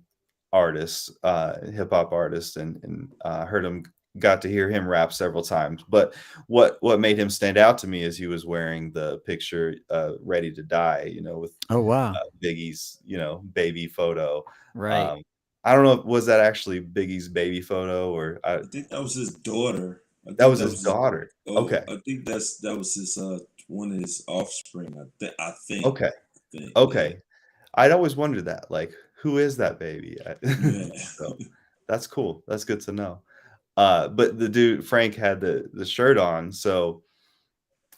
artist, hip hop artist, and heard him got to hear him rap several times. But what made him stand out to me is he was wearing the picture "Ready to Die," with Oh wow. Biggie's baby photo. Right. Um, I don't know, was that actually Biggie's baby photo, or I think that was his daughter. I that think was that his was his. daughter? Oh, Okay, I think that was his one of his offspring. I think. okay, Yeah. okay. I'd always wondered that, like, who is that baby? Yeah. So that's cool. That's good to know. But the dude Frank had the shirt on, so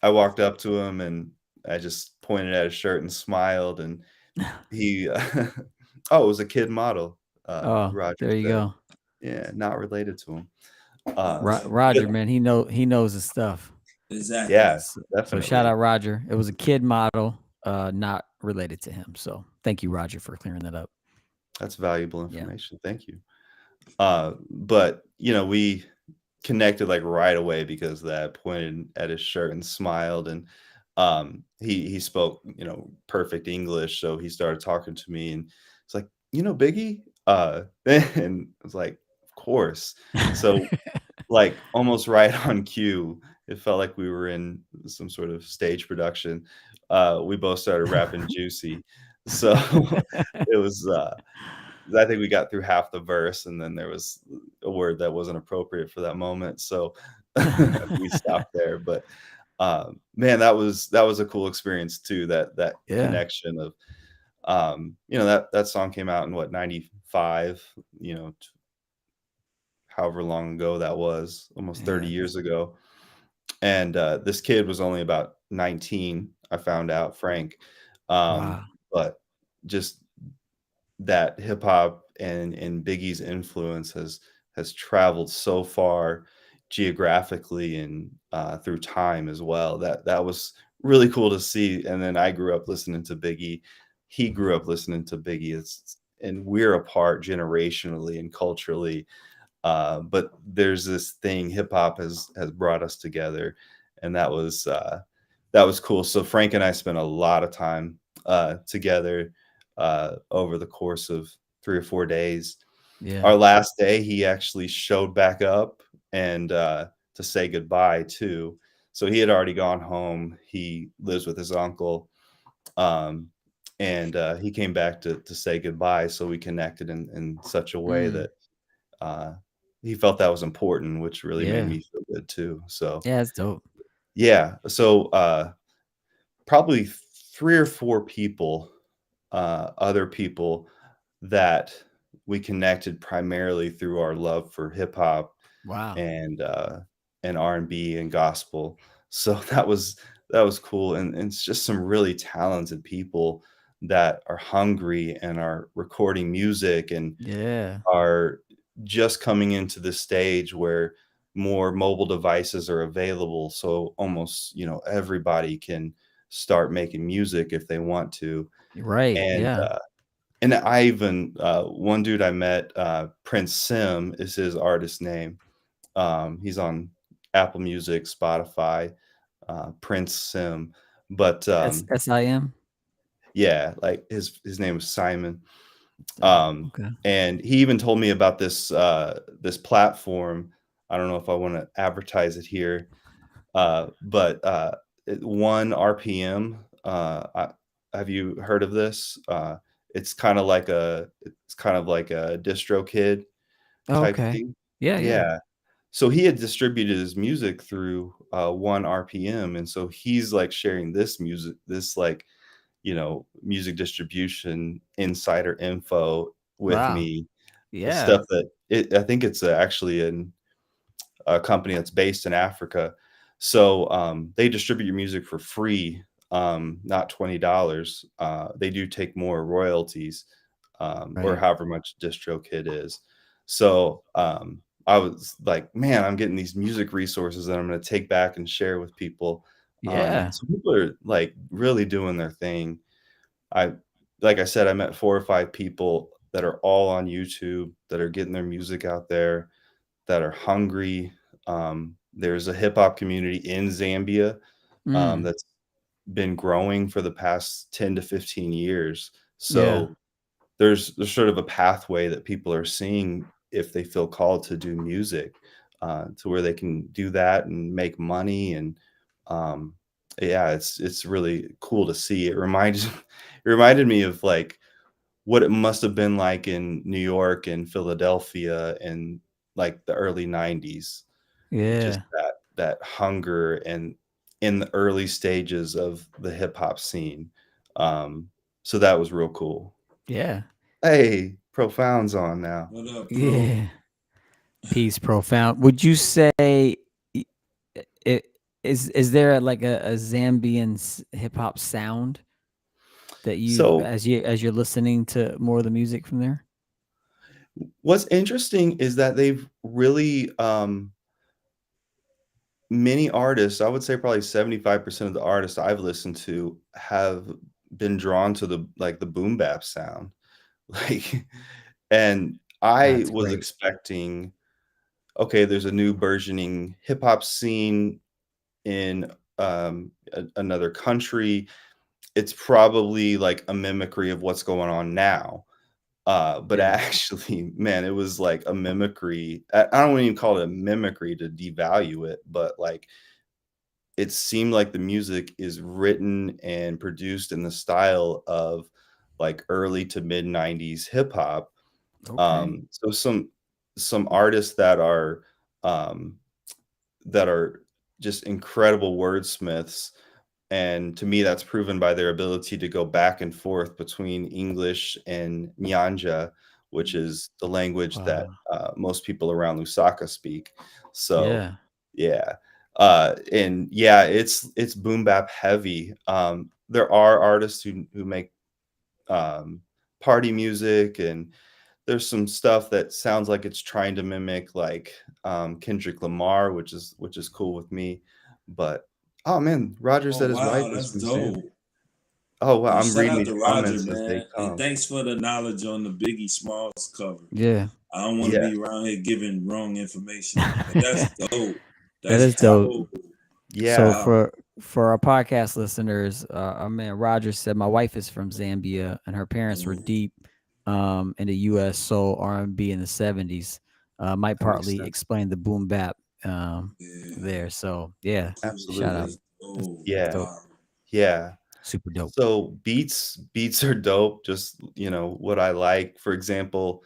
I walked up to him and I just pointed at his shirt and smiled, and he, oh, it was a kid model. Oh, Roger there you said, go. yeah, not related to him. Roger, But man, he knows his stuff. Exactly. yeah, So shout definitely. out Roger. It was a kid model, not related to him. So thank you, Roger, for clearing that up. That's valuable Yeah. information. Thank you. But we connected like right away because of that, pointed at his shirt and smiled, and he spoke perfect English, so he started talking to me, and it's like, Biggie, and I was like, of course. So like almost right on cue, it felt like we were in some sort of stage production. We both started rapping Juicy, so it was I think we got through half the verse, and then there was a word that wasn't appropriate for that moment, so we stopped there. But man, that was a cool experience too. That Yeah. connection of that song came out in what, 95, however long ago that was, almost 30 Yeah. years ago. And this kid was only about 19. I found out, Frank, Wow. but just that hip hop and Biggie's influence has traveled so far geographically and through time as well. That was really cool to see. And then I grew up listening to Biggie. He grew up listening to Biggie. And we're apart generationally and culturally. But there's this thing, hip hop has brought us together, and that was cool. So Frank and I spent a lot of time together over the course of 3 or 4 days. Yeah. Our last day, he actually showed back up and to say goodbye too. So he had already gone home. He lives with his uncle, um, and he came back to say goodbye. So we connected in such a way Mm. that uh, he felt that was important, which really made Yeah. me feel good too. So Yeah, it's dope. yeah, so probably 3 or 4 people, other people that we connected primarily through our love for hip hop Wow. and R&B and gospel. So that was cool, and it's just some really talented people that are hungry and are recording music and Yeah. are just coming into the stage where more mobile devices are available, so almost everybody can start making music if they want to. Right. and Yeah. uh, and I even one dude I met, Prince Sim is his artist name. He's on Apple Music, Spotify, Prince Sim. But SIM. yeah, like his name was Simon. Oh, okay. And he even told me about this platform. I don't know if I want to advertise it here, but 1 RPM. Have you heard of this? It's kind of like a DistroKid Oh, type okay. thing. Yeah, yeah. Yeah. So he had distributed his music through 1 RPM, and so he's like sharing this music, this like music distribution insider info with Wow. me. Yeah. Stuff that I think it's actually a company that's based in Africa. So they distribute your music for free, not $20. They do take more royalties, or Right. however much DistroKid is. So I was like, man, I'm getting these music resources that I'm going to take back and share with people. Yeah. So people are like really doing their thing. I Like I said, I met 4 or 5 people that are all on YouTube that are getting their music out there, that are hungry. There's a hip hop community in Zambia Mm. that's been growing for the past 10 to 15 years. Yeah. So there's sort of a pathway that people are seeing if they feel called to do music, to where they can do that and make money. And um, yeah, it's really cool to see. It reminded it reminded me of like what it must have been like in New York and Philadelphia in like the early 90s. Just Yeah. that hunger and in the early stages of the hip hop scene. Um, so that was real cool. Yeah. Hey, Profound's on now. What up, Pro? Yeah. Peace, profound. Would you say i- it is there like a Zambian hip hop sound that you So as you're listening to more of the music from there? what's interesting is that they've really many artists, I would say probably 75% of the artists I've listened to have been drawn to the like the boom bap sound. Like, and I That's was great. expecting, okay, there's a new burgeoning hip hop scene in another country. It's probably like a mimicry of what's going on now. But Yeah. actually, man, it was like a mimicry. I don't even call it a mimicry to devalue it, but like it seemed like the music is written and produced in the style of like early to mid 90s hip hop. Okay. So some artists um, that are just incredible wordsmiths. And to me, that's proven by their ability to go back and forth between English and Nyanja, which is the language that Wow. most people around Lusaka speak. So, Yeah. yeah, and yeah, it's boom bap heavy. There are artists who make um, party music, and there's some stuff that sounds like it's trying to mimic like Kendrick Lamar, which is cool with me. But oh man, Roger Oh said his wife wow, is that's from Zambia. dope. Oh wow, Hey, I'm shout reading out these to Roger, comments as they man. And come. thanks for the knowledge on the Biggie Smalls cover. Yeah. I don't want to Yeah, be around here giving wrong information, but that's dope. That That's is dope. dope. So yeah, Wow. for our podcast listeners, our man Roger said my wife is from Zambia and her parents were Mm, deep in the U.S. soul R&B in the '70s. Might that makes partly sense. explain the boom bap yeah. there. So yeah, shout out. Absolutely. That's That's, dope. that's Yeah, dope. Wow. yeah. Super dope. So beats are dope. Just what I like. For example,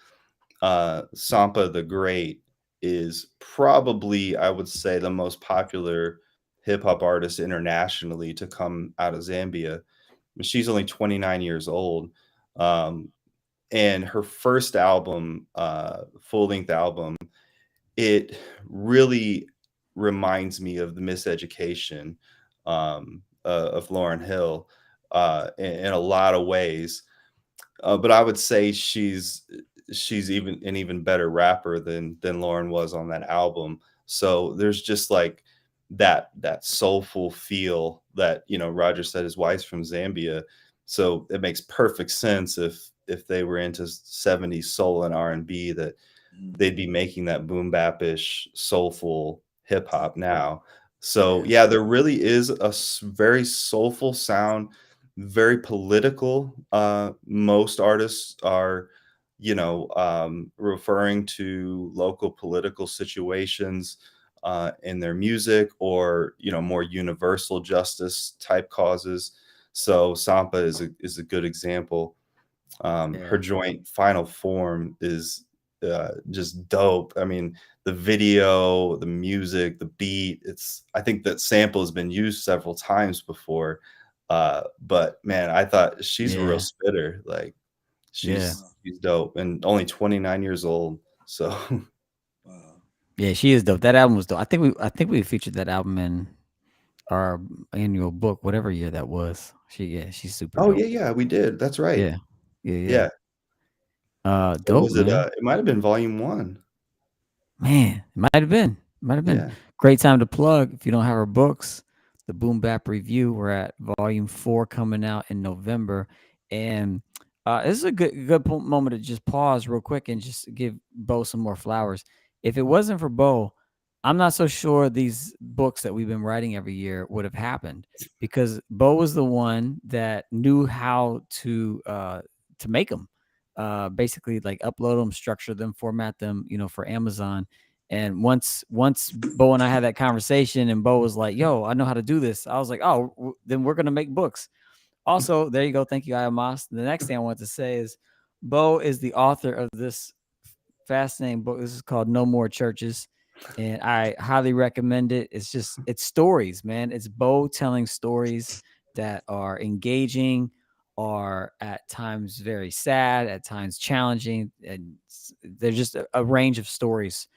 Sampa the Great is probably, I would say, the most popular hip hop artist internationally to come out of Zambia. She's only 29 years old. Um, and her first album, full length album, it really reminds me of the miseducation of Lauren Hill in a lot of ways. But I would say she's even an even better rapper than Lauren was on that album. So there's just like that soulful feel that Roger said his wife's from Zambia, so it makes perfect sense if they were into 70s soul and R&B that Mm, they'd be making that boom bap-ish soulful hip hop now. So Yeah. yeah, there really is a very soulful sound, very political. Most artists are, referring to local political situations in their music, or more universal justice type causes. So Sampa is a good example. Her Yeah. joint Final Form is just dope. I mean, the video, the music, the beat, I think that sample has been used several times before. But man, I thought she's a real Yeah. spitter. Like Yeah. she's she's dope and only 29 years old. So wow. Yeah. She is dope. That album was dope. I think we featured that album in our annual book, whatever year that was. She's super oh yeah, dope. yeah, we did. That's right. Yeah. Yeah. Yeah. Yeah. Or Dope, was it man. it might have been volume 1. Man, it might have been. Might have been. Yeah. Great time to plug if you don't have our books. The Boom Bap Review. We're at volume 4 coming out in November. And this is a good moment to just pause real quick and just give Beau some more flowers. If it wasn't for Beau, I'm not so sure these books that we've been writing every year would have happened because Beau was the one that knew how to make them, basically like upload them, structure them, format them, for Amazon. And once Beau and I had that conversation, and Beau was like, "Yo, I know how to do this," I was like, "Oh, then we're gonna make books." Also, there you go. Thank you, Ayamas. The next thing I want to say is Beau is the author of this fascinating book. This is called No More Churches, and I highly recommend it. It's stories, man. It's Beau telling stories that are engaging, are at times very sad, at times challenging, and there's just a range of stories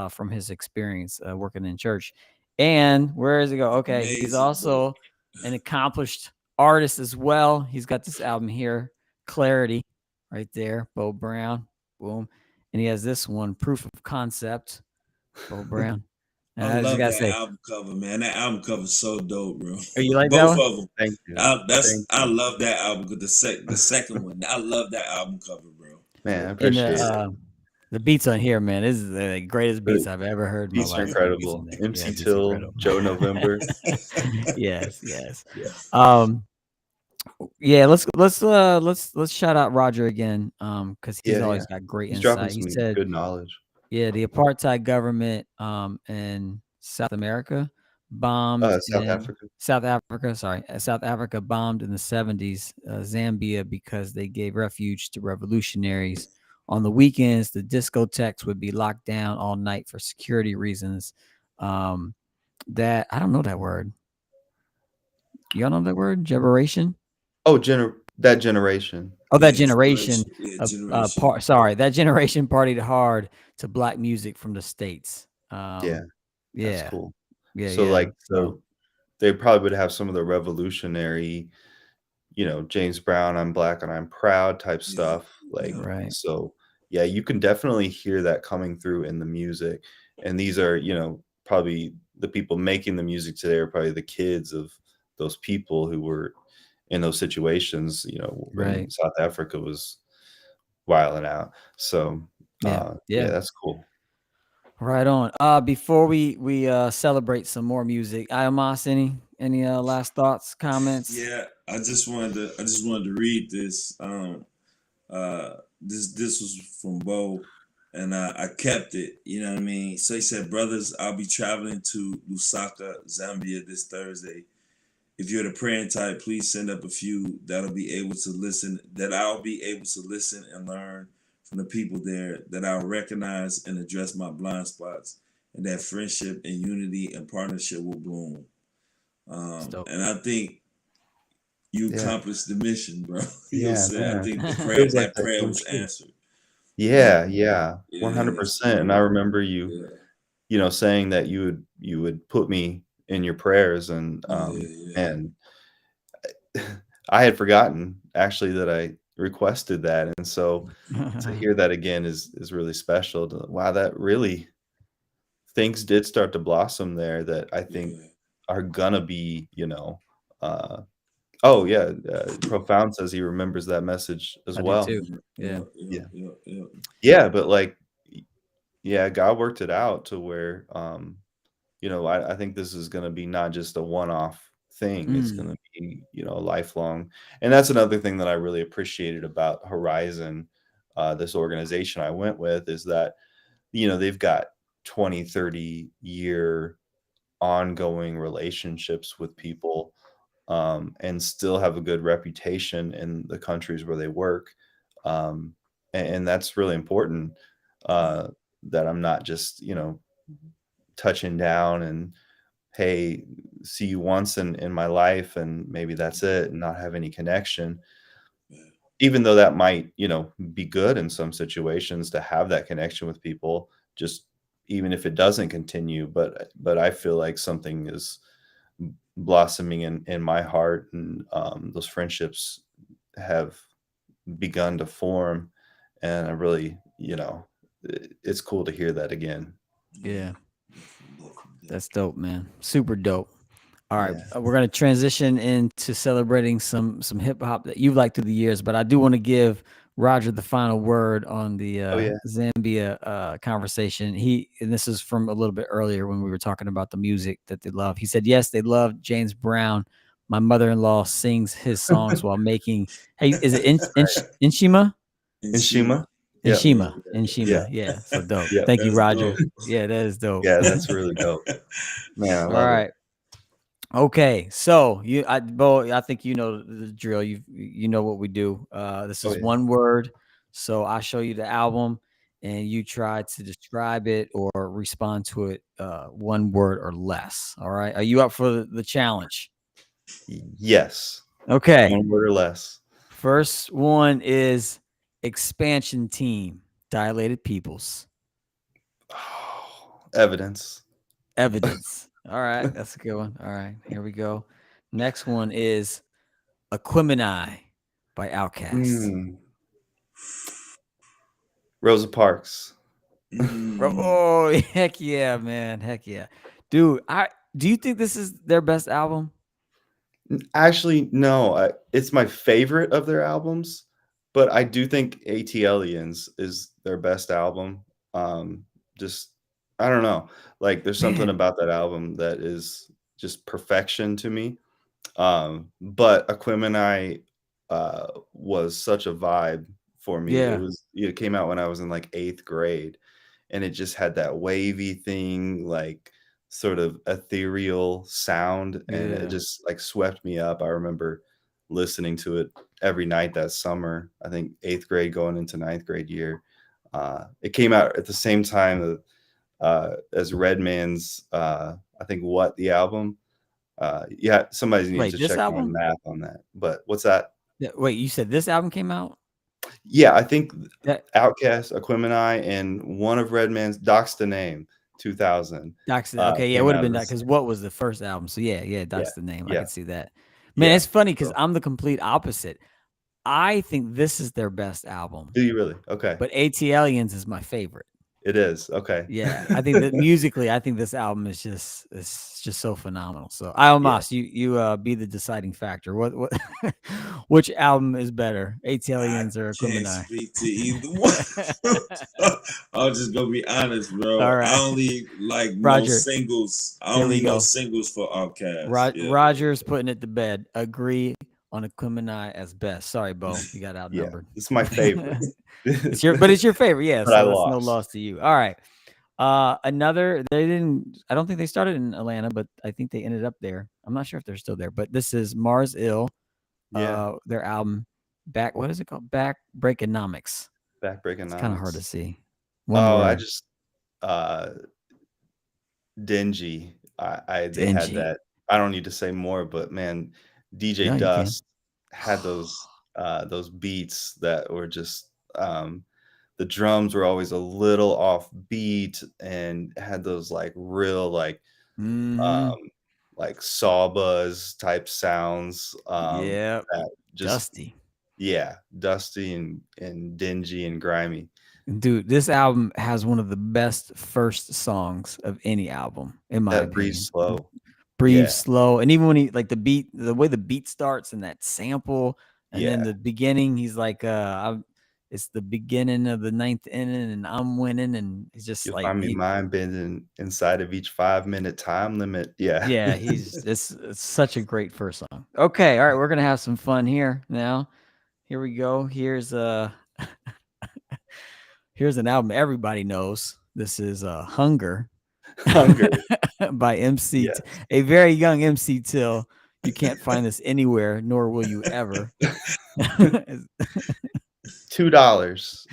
from his experience working in church. And where does it go? Okay, he's Amazing, bro. also an accomplished artist as well. He's got this album here, Clarity, right there. Beau Brown, boom. And he has this one, Proof of Concept, Beau Brown. I And I just love gotta that say, album cover, man. That album cover's so dope, bro. oh, you like that Both one? of them. Thank you. Thank I you. love that album. The second one, I love that album cover, bro. Man, I And appreciate it. the beats on here, man, this is the greatest beats The I've ever heard in my beats are life. Beats on incredible. there. Yeah, MC beats Till, incredible. Joe November. Yes, yes. Yeah. Um, yeah, let's shout out Roger again, because he's Yeah, yeah. always got great He's dropping insight. He some said, good knowledge. yeah, the apartheid government in South America bombed South in Africa. South Africa, sorry, South Africa bombed in the 70s Zambia because they gave refuge to revolutionaries. On the weekends, the discotheques would be locked down all night for security reasons. That I don't know that word. Y'all know that word? Generation? Oh, that generation. Oh, that Yeah, generation generation. Yeah, of generation. sorry, that generation partied hard to black music from the States. Yeah, that's Yeah, cool. yeah, So yeah. like So they probably would have some of the revolutionary, James Brown, I'm black and I'm proud type Yeah, stuff. Like, yeah, right, so yeah, you can definitely hear that coming through in the music. And these are, probably the people making the music today are probably the kids of those people who were in those situations, when right. South Africa was wilding out. So, Yeah, yeah, yeah. that's cool. Right on. Before we celebrate some more music, Ayamas, any last thoughts, comments? yeah. I just wanted to read this. This was from Beau, and I kept it. You know what I mean. So he said, "Brothers, I'll be traveling to Lusaka, Zambia this Thursday. If you're the praying type, please send up a few that'll be able to listen. That I'll be able to listen and learn from the people there. That I'll recognize and address my blind spots, and that friendship and unity and partnership will bloom." It's dope. And I think you Yeah. accomplished the mission, bro. You know what I'm Yeah, saying? I man. think the prayer Feels like that that prayer came was true. answered. Yeah, yeah, Yeah. 100%. And I So remember you, yeah, saying that you would put me in your prayers, and yeah, yeah, and I had forgotten actually that I requested that, and so to hear that again is really special. Wow, that really things did start to blossom there that I think yeah. are gonna be, uh, oh yeah, Profound says he remembers that message as I do well. too. Yeah, Yeah. yeah, Yeah, yeah, yeah, yeah, but like, yeah, God worked it out to where, I think this is going to be not just a one-off thing. It's going Mm, to be, lifelong. And that's another thing that I really appreciated about Horizon, this organization I went with, is that, they've got 20, 30-year ongoing relationships with people, and still have a good reputation in the countries where they work. And that's really important, uh, that I'm not just, touching down and, hey, see you once in my life and maybe that's it, and not have any connection. yeah, Even though that might, be good in some situations to have that connection with people, just even if it doesn't continue. But I feel like something is blossoming in my heart, and those friendships have begun to form, and I really, it's cool to hear that again. yeah. yeah. Definitely. That's dope, man. Super dope. All right, Yeah. we're gonna transition into celebrating some hip hop that you've liked through the years, but I do want to give Roger the final word on the Oh yeah. Zambia conversation. And this is from a little bit earlier when we were talking about the music that they love. He said, yes, they love James Brown. My mother-in-law sings his songs while making, hey, is it Inshima? And And she, Shima. Yep. yeah, Inshima. Inshima. Yeah. Yeah. So dope. Yep. Thank you, that's Roger. dope. Yeah, that is dope. Yeah, that's really dope. Man, I All love it. right. Okay, so Beau, I think you know the drill. You know what we do. This Oh is yeah. one word. So I show you the album, and you try to describe it or respond to it one word or less. All right. Are you up for the challenge? Yes. Okay. One word or less. First one is expansion team, dilated peoples, Oh, evidence. evidence. All right, that's a good one. All right, here we go. Next one is Aquemini by Outkast. Mm. Rosa Parks. Mm. Oh, heck yeah, man. Heck yeah. Dude, I do you think this is their best album? Actually, no. It's my favorite of their albums, but I do think ATLians is their best album. Um, just I don't know. Like, there's something Man, about that album that is just perfection to me. But Aquemini was such a vibe for me. yeah, It came out when I was in like 8th grade, and it just had that wavy thing, like sort of ethereal sound, and it yeah. just like swept me up. I remember listening to it every night that summer. I think 8th grade going into 9th grade year. It came out at the same time as Redman's I think What the album. Yeah, somebody needs Wait, to this check my album? math on that. But what's that? Yeah, wait, you said this album came out? Yeah, I think That Outkast, Aquemini, and one of Redman's Doc's the Name 2000 Doc's okay, yeah, it came would have out been at that this. because what was the first album? So yeah, Yeah, Doc's the name. I yeah, could see that. Man, yeah. it's funny because So, I'm the complete opposite. I think this is their best album, do you really? Okay, but ATLians is my favorite. it is. Okay. Yeah, I think that musically, I think this album is just so phenomenal. So, Yeah. Almas, you be the deciding factor. What which album is better, I ATLians or can't Aquemini? speak to either one. I'm just gonna be honest, All bro. I right, only like know Roger. singles. I Here we only know go. singles for Outkast. Yeah. Roger's putting it to bed. Agree on Aquemini as best. Sorry, Bo, you got Yeah, outnumbered. it's my favorite. But it's your favorite, yeah. But I So it's no lost. loss to you. All right. Another they didn't I don't think they started in Atlanta, but I think they ended up there. I'm not sure if they're still there, but this is Mars Ill, Yeah, their album Back what is it called? Back Breakonomics. Backbreak It's kind of hard to Economics. see. One Oh, I word. just uh dingy. I they had Dingy. that. I don't need to say more, but man, DJ Yeah, you can. Dust had those beats that were just the drums were always a little off beat and had those like real Mm-hmm. um sawbuzz type sounds Yeah. that just Dusty. yeah, dusty and dingy and grimy. Dude, this album has one of the best first songs of any album, in my That breathes opinion. slow. Breathe Yeah, slow, and even when he like the way the beat starts and that sample, and then yeah. the beginning, he's like, it's the beginning of the ninth inning, and I'm winning, and he's just You'll like find me mind bending inside of each 5-minute time limit. Yeah. yeah, it's such a great first song. Okay, all right, we're gonna have some fun here now. Here we go. Here's an album everybody knows. This is Hunger Hunger. by MC, Yes. a very young MC Till. You can't find this anywhere, nor will you ever. $2 $2.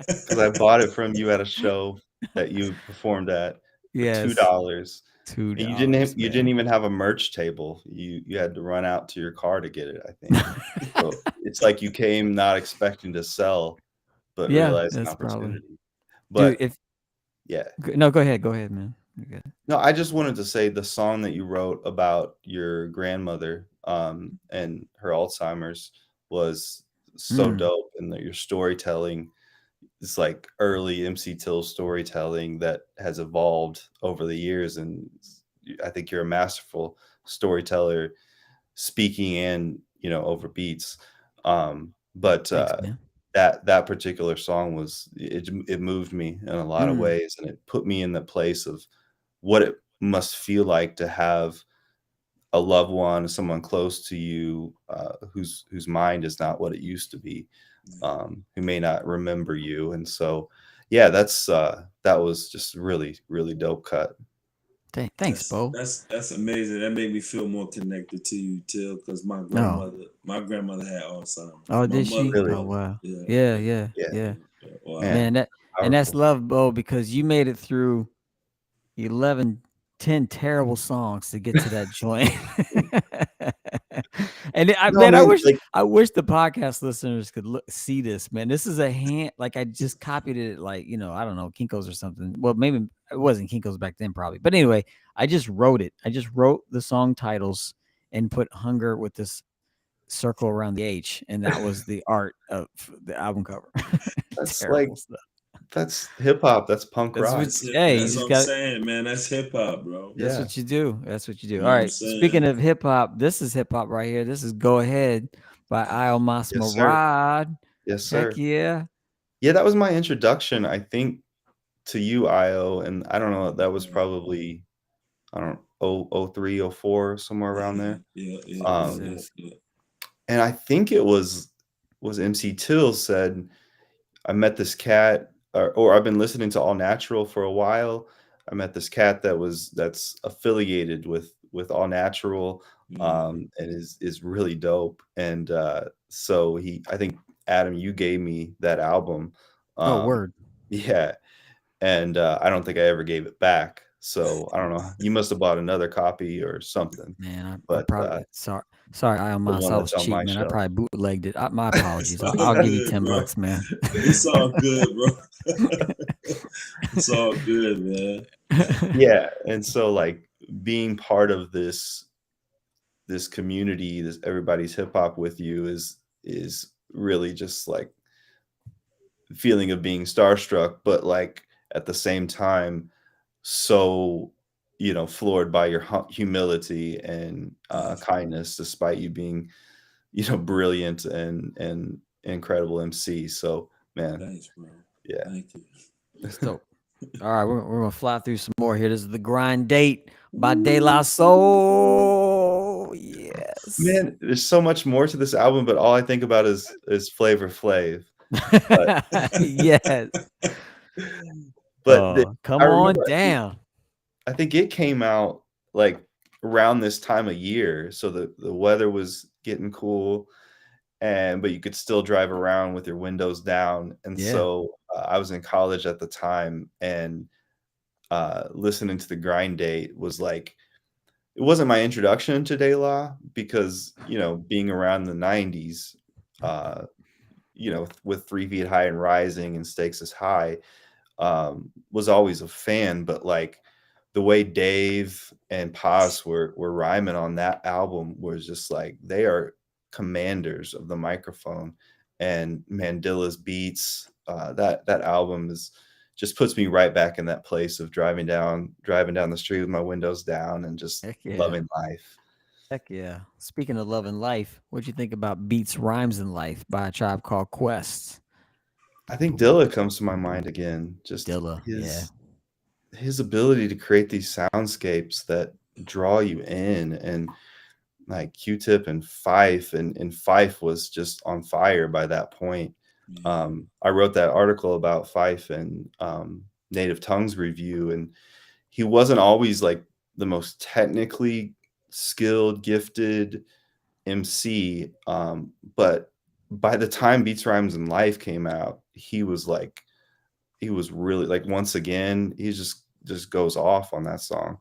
because I bought it from you at a show that you performed at for Yes, $2. And $2, you didn't man. even have a merch table. You had to run out to your car to get it, I think. So it's like you came not expecting to sell, but Yeah, realized an that's probably opportunity. dude. But If yeah. no, go ahead, man. You're good. No, I just wanted to say the song that you wrote about your grandmother, and her Alzheimer's was so Mm, dope, and that your storytelling is like early MC Till storytelling that has evolved over the years, and I think you're a masterful storyteller, speaking and over beats. But Thanks, man. that particular song it moved me in a lot of Mm. ways, and it put me in the place of what it must feel like to have a loved one, someone close to you, whose mind is not what it used to be, who may not remember you. And so, yeah, that was just really, really dope cut. Thanks, Beau. That's amazing. That made me feel more connected to you, Till, because Oh, my grandmother had Alzheimer's. oh, My did mother, she? Really, Oh, wow. yeah, Yeah, yeah, yeah, yeah, yeah. yeah. Wow. man, Man, that's powerful. love, Beau, because you made it through 11, 10 terrible songs to get to that joint. And No, man, man, like I wish the podcast listeners could see this, man. This is a hand, like I just copied it, like, I don't know, Kinko's or something. Well, maybe it wasn't Kinko's back then, probably. But anyway, I just wrote it. I just wrote the song titles and put hunger with this circle around the H, and that was the art of the album cover. that's Terrible like stuff. that's hip hop. That's punk That's what. rock. Hey, you That's just what I'm got. saying, man. That's hip hop, bro. That's Yeah. what you do. That's what you do. You All know what I'm right. Speaking saying? of hip hop, this is hip hop right here. This is "Go Ahead" by Mas Yes, sir. Marad. Yes, Heck sir. yeah. Yeah, that was my introduction, I think, to you, Io, and I don't know, that was probably, I don't know, oh 03, oh 04, somewhere around Yeah, there. yeah, yeah, Yes, yeah, Um, yeah, yes. yeah. and I think it was MC Till said, I met this cat, or I've been listening to All Natural for a while. I met this cat that's affiliated with All Natural, Mm. and is really dope. And so I think Adam, you gave me that album. Oh, Um, word. yeah, and I don't think I ever gave it back. So I don't know. You must have bought another copy or something, Man, I but probably sorry, the Mas. one I that's was on my cheap, man. I shelf. probably bootlegged it. My It's apologies. I'll all give you good, bro. $10, man. It's all good, bro. It's all good, man. Yeah, and so like being part of this community, this everybody's hip hop with you is really just like feeling of being starstruck, but like at the same time, so floored by your humility and Thanks, bro. kindness, despite you being brilliant and incredible MC. So man, Thanks, bro. yeah, Thank you. That's dope. All right, we're gonna fly through some more here. This is the Grind Date by De Woo. La Soul. Yes. man, there's so much more to this album, but all I think about is Flavor Flav. But Yes. but Oh, I come on remember down. I think it came out like around this time of year, so the weather was getting cool, but you could still drive around with your windows down. And Yeah. so I was in college at the time, and listening to the Grind Date was like it wasn't my introduction to De La because being around the '90s, uh, with 3 Feet High and Rising and Stakes is High, was always a fan, but like the way Dave and Paz were rhyming on that album was just like they are commanders of the microphone. And Mandilla's beats, that album is just puts me right back in that place of driving down the street with my windows down and just Heck yeah. loving life. Heck yeah. Speaking of love and life, what'd you think about Beats, Rhymes, and Life by a Tribe Called Quest? I think Dilla comes to my mind again. Just Dilla. Yeah. his ability to create these soundscapes that draw you in, and like Q-Tip and Fife, and Fife was just on fire by that point. Yeah. I wrote that article about Fife and Native Tongues Review, and he wasn't always like the most technically skilled, gifted MC, but by the time Beats, Rhymes, and Life came out, he was really like once again he just goes off on that song.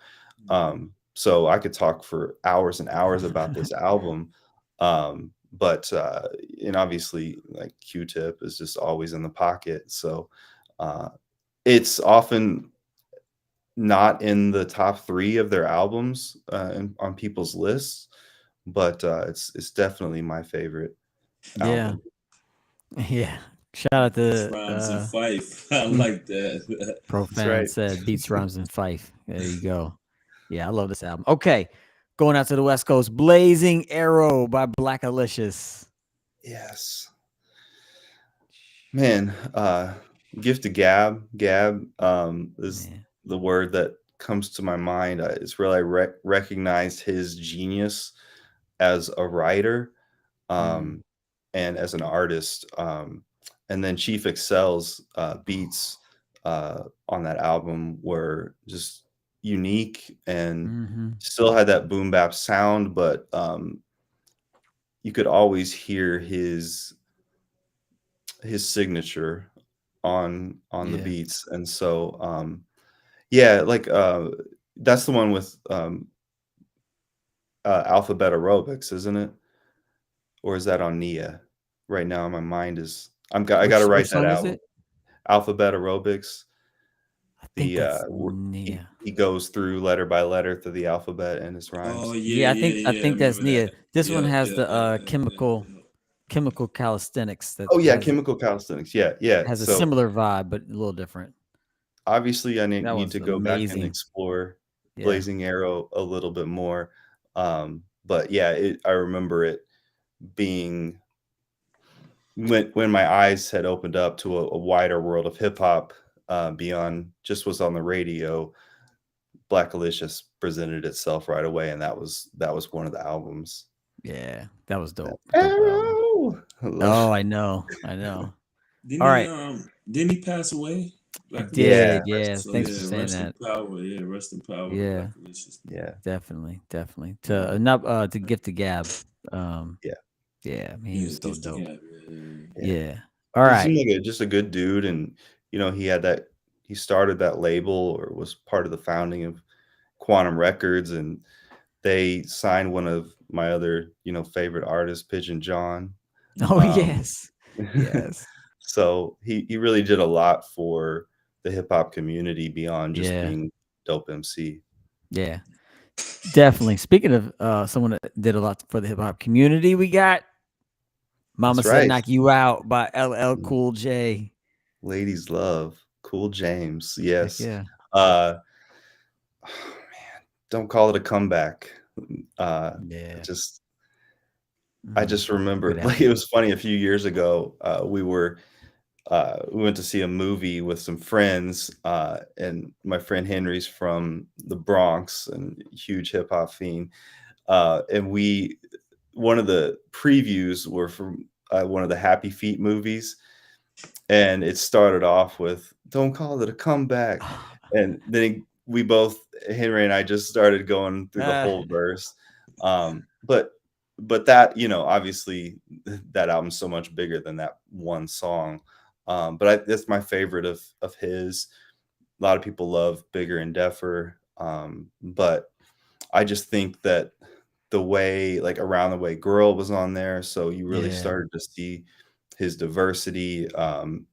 So I could talk for hours and hours about this album, but and obviously like Q-Tip is just always in the pocket, so uh, it's often not in the top 3 of their albums on people's lists, but it's definitely my favorite Yeah. album. Yeah. Shout out Beats, to rhymes, and Fife. I like that. That's Profound right. said Beats, Rhymes, and Fife. There you go. Yeah, I love this album. Okay. Going out to the West Coast, Blazing Arrow by Black Alicious. Yes. Man, gift to gab. Gab is Man. the word that comes to my mind. It's really I recognized his genius as a writer, Mm. um, and as an artist. And then Chief Excel's beats on that album were just unique and Mm-hmm. still had that boom bap sound, but you could always hear his signature on the Yeah. beats. And so yeah, like that's the one with alphabet aerobics, isn't it? Or is that on Nia? Right now my mind is I got to Which write that song is out. it? Alphabet aerobics. I think The that's he Nia. he goes through letter by letter through the alphabet and his Oh rhymes. yeah, Yeah, I yeah, think I yeah. I think that's remember that. Nia. This one Yeah, has yeah, the yeah, yeah, yeah, yeah. chemical calisthenics that Oh yeah, chemical calisthenics. Yeah, yeah. has a So similar vibe, but a little different. obviously I That need was to go back and amazing. explore Yeah. Blazing Arrow a little bit more. But yeah, I remember it being when my eyes had opened up to a wider world of hip hop beyond just what's on the radio. Black Alicious presented itself right away, and that was one of the albums. Yeah. That was That dope. Dope album. Arrow. I Oh, love. I know. I know. Didn't All he right. didn't he pass away? He Black Alicious? Yeah, did. rest Yeah. in So Thanks for yeah, peace. saying rest in that. power. Yeah, rest in power to Yeah. Black Alicious, man. Yeah, Definitely. Definitely. Yeah, To not to gift to Gab. Um, yeah, yeah, I mean, he yeah. was so Gift of dope. gab. Yeah, yeah, yeah. Yeah. All He right. seemed like just a good dude, and he had that. He started that label or was part of the founding of Quantum Records, and they signed one of my other favorite artists, Pigeon John. Oh Um, yes. Yes. so he really did a lot for the hip hop community beyond just Yeah. being dope MC. Yeah. Definitely. Speaking of someone that did a lot for the hip hop community, we got Mama That's Said right. Knock You Out by LL Cool J. Ladies love Cool James. Heck Yes. yeah. Uh, man, don't call it a comeback. Uh, I Yeah. just I Mm. just remember Good like it album. was funny a few years ago. We went to see a movie with some friends, and my friend Henry's from the Bronx and huge hip hop fiend. And we one of the previews were from one of the Happy Feet movies, and it started off with "Don't call it a comeback," and then we both Henry and I just started going through the Ah, whole verse. But that obviously that album's so much bigger than that one song. That's my favorite of his. A lot of people love Bigger and Deffer, but I just think that the way like Around the Way Girl was on there, so you really yeah. started to see his diversity,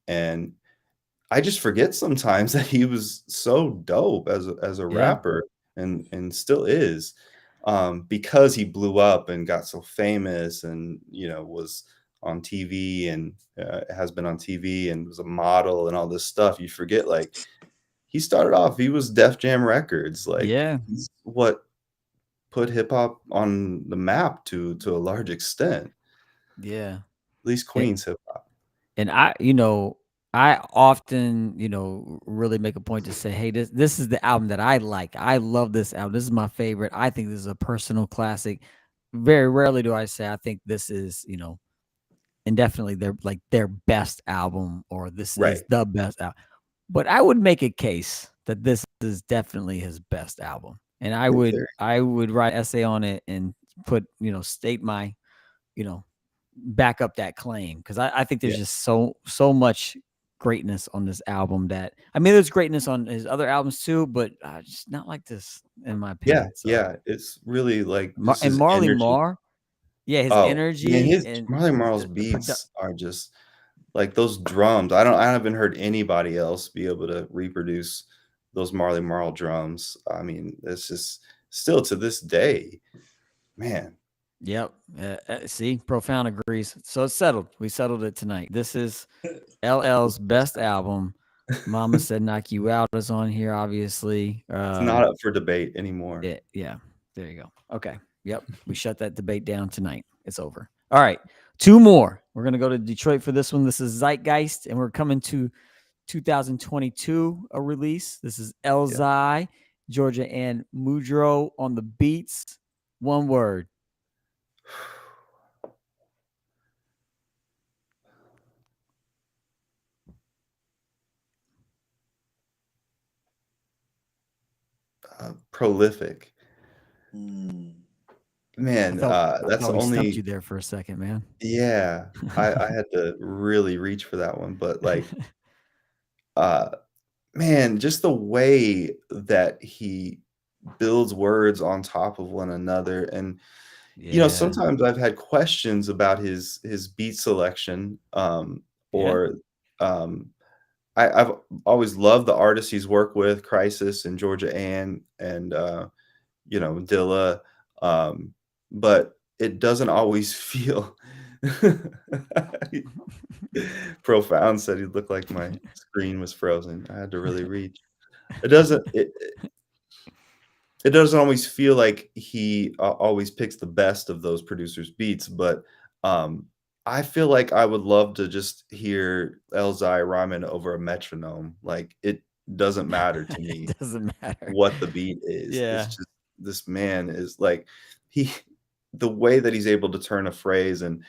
and I just forget sometimes that he was so dope as a Yeah. rapper and still is, because he blew up and got so famous and was on TV and has been on TV and was a model and all this stuff. You forget like he started off. He was Def Jam Records. Like Yeah. he's what put hip hop on the map to a large extent. Yeah. At least It, Queens hip hop. and I often, really make a point to say, hey, this is the album that I like. I love this album. This is my favorite. I think this is a personal classic. Very rarely do I say I think this is, and definitely their best album or this is Right. the best album. But I would make a case that this is definitely his best album. And I It's would very I would write an essay on it and put, state my, you know, back up that claim because I think there's yeah. just so much greatness on this album that I mean there's greatness on his other albums too, but just not like this in my Yeah, opinion. So yeah. It's really like just And his Marley energy. Marr, yeah, his Oh, man, energy his and Marley Marl's the beats are just like those drums. I haven't heard anybody else be able to reproduce those Marley Marl drums. I mean, it's just still to this day, man. Yep. See, Profound agrees. So it's settled. We settled it tonight. This is LL's best album. Mama Said Knock You Out is on here, obviously. It's not up for debate anymore. Yeah. There you go. Okay. Yep. We shut that debate down tonight. It's over. All right, two more. We're gonna go to Detroit for this one. This is Zeitgeist, and we're coming to 2022 a release. This is Yeah. Elzai, Georgia, and Mudro on the beats. One word. Prolific. Mm. I Man, thought I that's thought the we stumped you only. there for a second, man. Yeah, I had to really reach for that one, but like, uh, man, just the way that he builds words on top of one another, and Yeah, sometimes I've had questions about his beat selection, yeah, or um, I've always loved the artists he's worked with, Crisis and Georgia Ann, and Dilla, um, but it doesn't always feel. Profound said he looked like my screen was frozen. I had to really reach. It doesn't. It doesn't always feel like he always picks the best of those producers' beats, but I feel like I would love to just hear Elzai rhyming over a metronome. Like it doesn't matter to me it doesn't matter. what the beat is. It's Yeah, just this man is like he the way that he's able to turn a phrase, and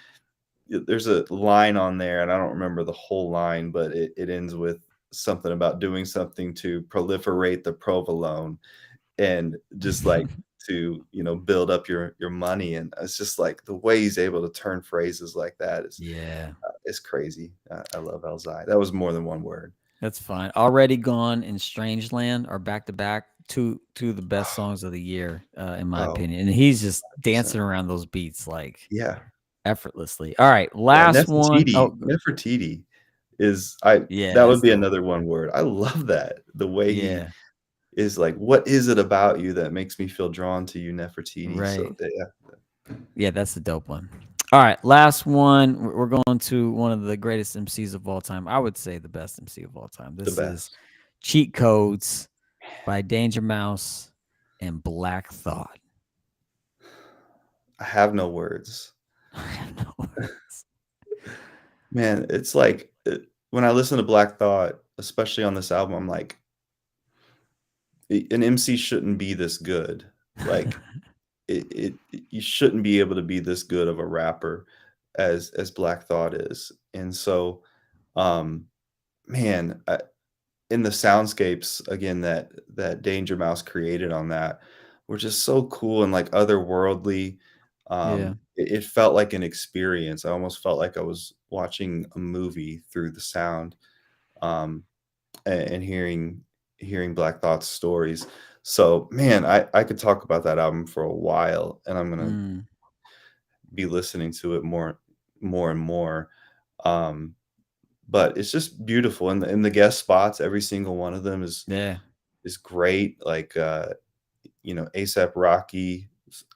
there's a line on there and I don't remember the whole line, but it ends with something about doing something to proliferate the provolone, and just like to build up your money, and it's just like the way he's able to turn phrases like that yeah. is crazy. I love Elzai. That was more than one word. That's fine. Already Gone and Strangeland are back to back, two of the best songs of the year, in my Oh, opinion. And he's just 100%. dancing around those beats like Yeah. effortlessly. All right, Yeah, last one. Oh, Nefertiti is I yeah, that would that's be dope. another one word. I love that. The way he Yeah, is like, "What is it about you that makes me feel drawn to you, Nefertiti?" So, right. yeah, Yeah, that's a dope one. All right, last one. We're going to one of the greatest MCs of all time. I would say the best MC of all time. the This is best. Cheat Codes by Danger Mouse and Black Thought. I have no words. I have no words. Man, it's like, when I listen to Black Thought, especially on this album, I'm like, an MC shouldn't be this good. Like, you shouldn't be able to be this good of a rapper as Black Thought is, and so, um, man, in the soundscapes again that Danger Mouse created on that were just so cool and like otherworldly. Yeah. It felt like an experience. I almost felt like I was watching a movie through the sound, um, and hearing Black Thought's stories. So man, I could talk about that album for a while, and I'm gonna Mm, be listening to it more and more. Um, but it's just beautiful, and the guest spots, every single one of them yeah. is great. Like ASAP Rocky,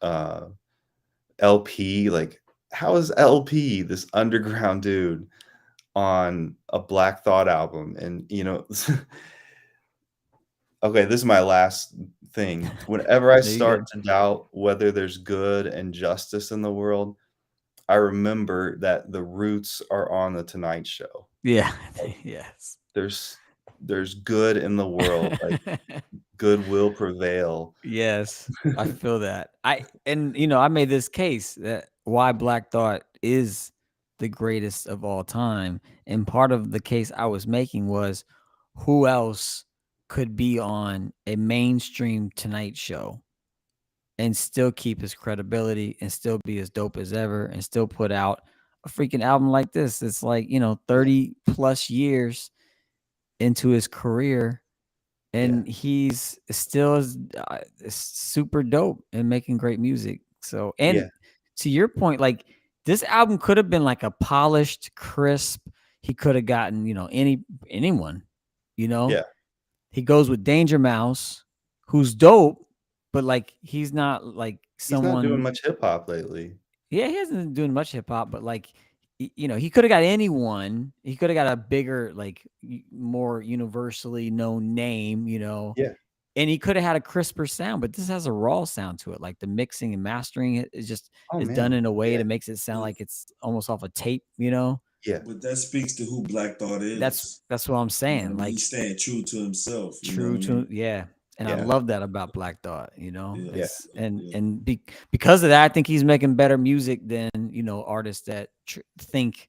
uh, LP. Like, how is LP this underground dude on a Black Thought album? And okay, this is my last thing. Whenever I No, you start good. to doubt whether there's good and justice in the world, I remember that the roots are on the Tonight Show. Yeah. Like, Yes. there's there's good in the world. Like, good will prevail. Yes, I feel that. I made this case that why Black Thought is the greatest of all time. And part of the case I was making was who else could be on a mainstream Tonight Show and still keep his credibility and still be as dope as ever and still put out a freaking album like this. It's like, Yeah, 30 plus years into his career yeah, and he's still super dope and making great music. So, yeah, and to your point, like this album could have been like a polished, crisp. He could have gotten, anyone, you know. yeah. He goes with Danger Mouse, who's dope, but like he's not like He's not doing someone. much hip hop lately. Yeah, he hasn't been doing much hip hop, but like he could have got anyone. He could have got a bigger, like more universally known name, Yeah, and he could have had a crisper sound, but this has a raw sound to it. Like the mixing and mastering it is just Oh is done man. in a way Yeah. that makes it sound But, like it's almost off a tape, you know? Yeah. but that speaks to who Black Thought That's is. that's what I'm You know what I saying. mean? Like He's staying true to himself. You know what true I to mean? yeah. And I Yeah. love that about Black Thought, you know. Yeah, Yeah. It's yeah, because of that, I think he's making better music than, you know, artists that think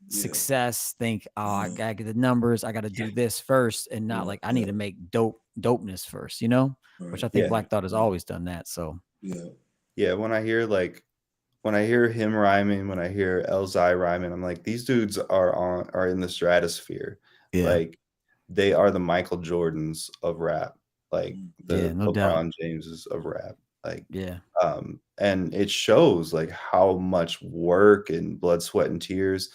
yeah, success, think, oh, I uh-huh, gotta get the numbers, I gotta do this first, and not yeah, like I need yeah, to make dopeness first, you know? Which right, I think Yeah. Black Thought has always done that. So yeah, Yeah. When I hear him rhyming, when I hear Elzai rhyming, I'm like, these dudes are in the stratosphere. yeah. Like they are the Michael Jordans of rap, like mm, Yeah, the no doubt. LeBron Jameses of rap. Like Yeah. and it shows like how much work and blood, sweat, and tears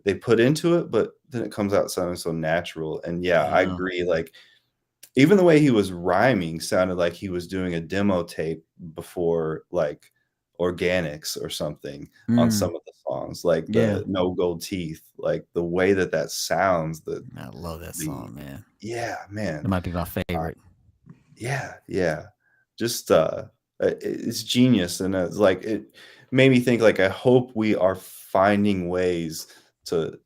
they put into it, but then it comes out sounding so natural. And yeah, I I know. agree. Like even the way he was rhyming sounded like he was doing a demo tape before like organics or something on Mm, some of the songs, like yeah. the No Gold Teeth, like the way that that sounds, I love that the song, man. yeah, man. That might be my Uh, favorite. yeah, yeah. Just it's genius, and it's like it made me think like I hope we are finding ways to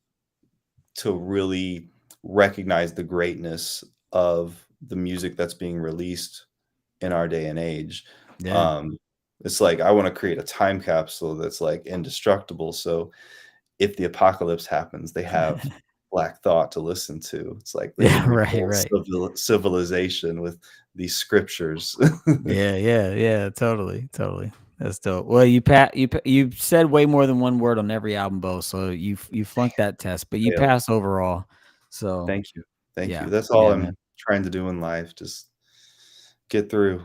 really recognize the greatness of the music that's being released in our day and age. Yeah. Um, it's like I want to create a time capsule that's like indestructible. So if the apocalypse happens, they have Black Thought to listen to. It's like they Yeah, can right, rebuild right. civilization with these scriptures. Yeah, yeah, yeah, totally, totally. That's dope. Well, you said way more than one word on every album, Bo. So you flunked that test, but you Failed. passed overall. So Thank you. Thank you. yeah, That's all yeah, man. I'm trying to do in life. Just get through.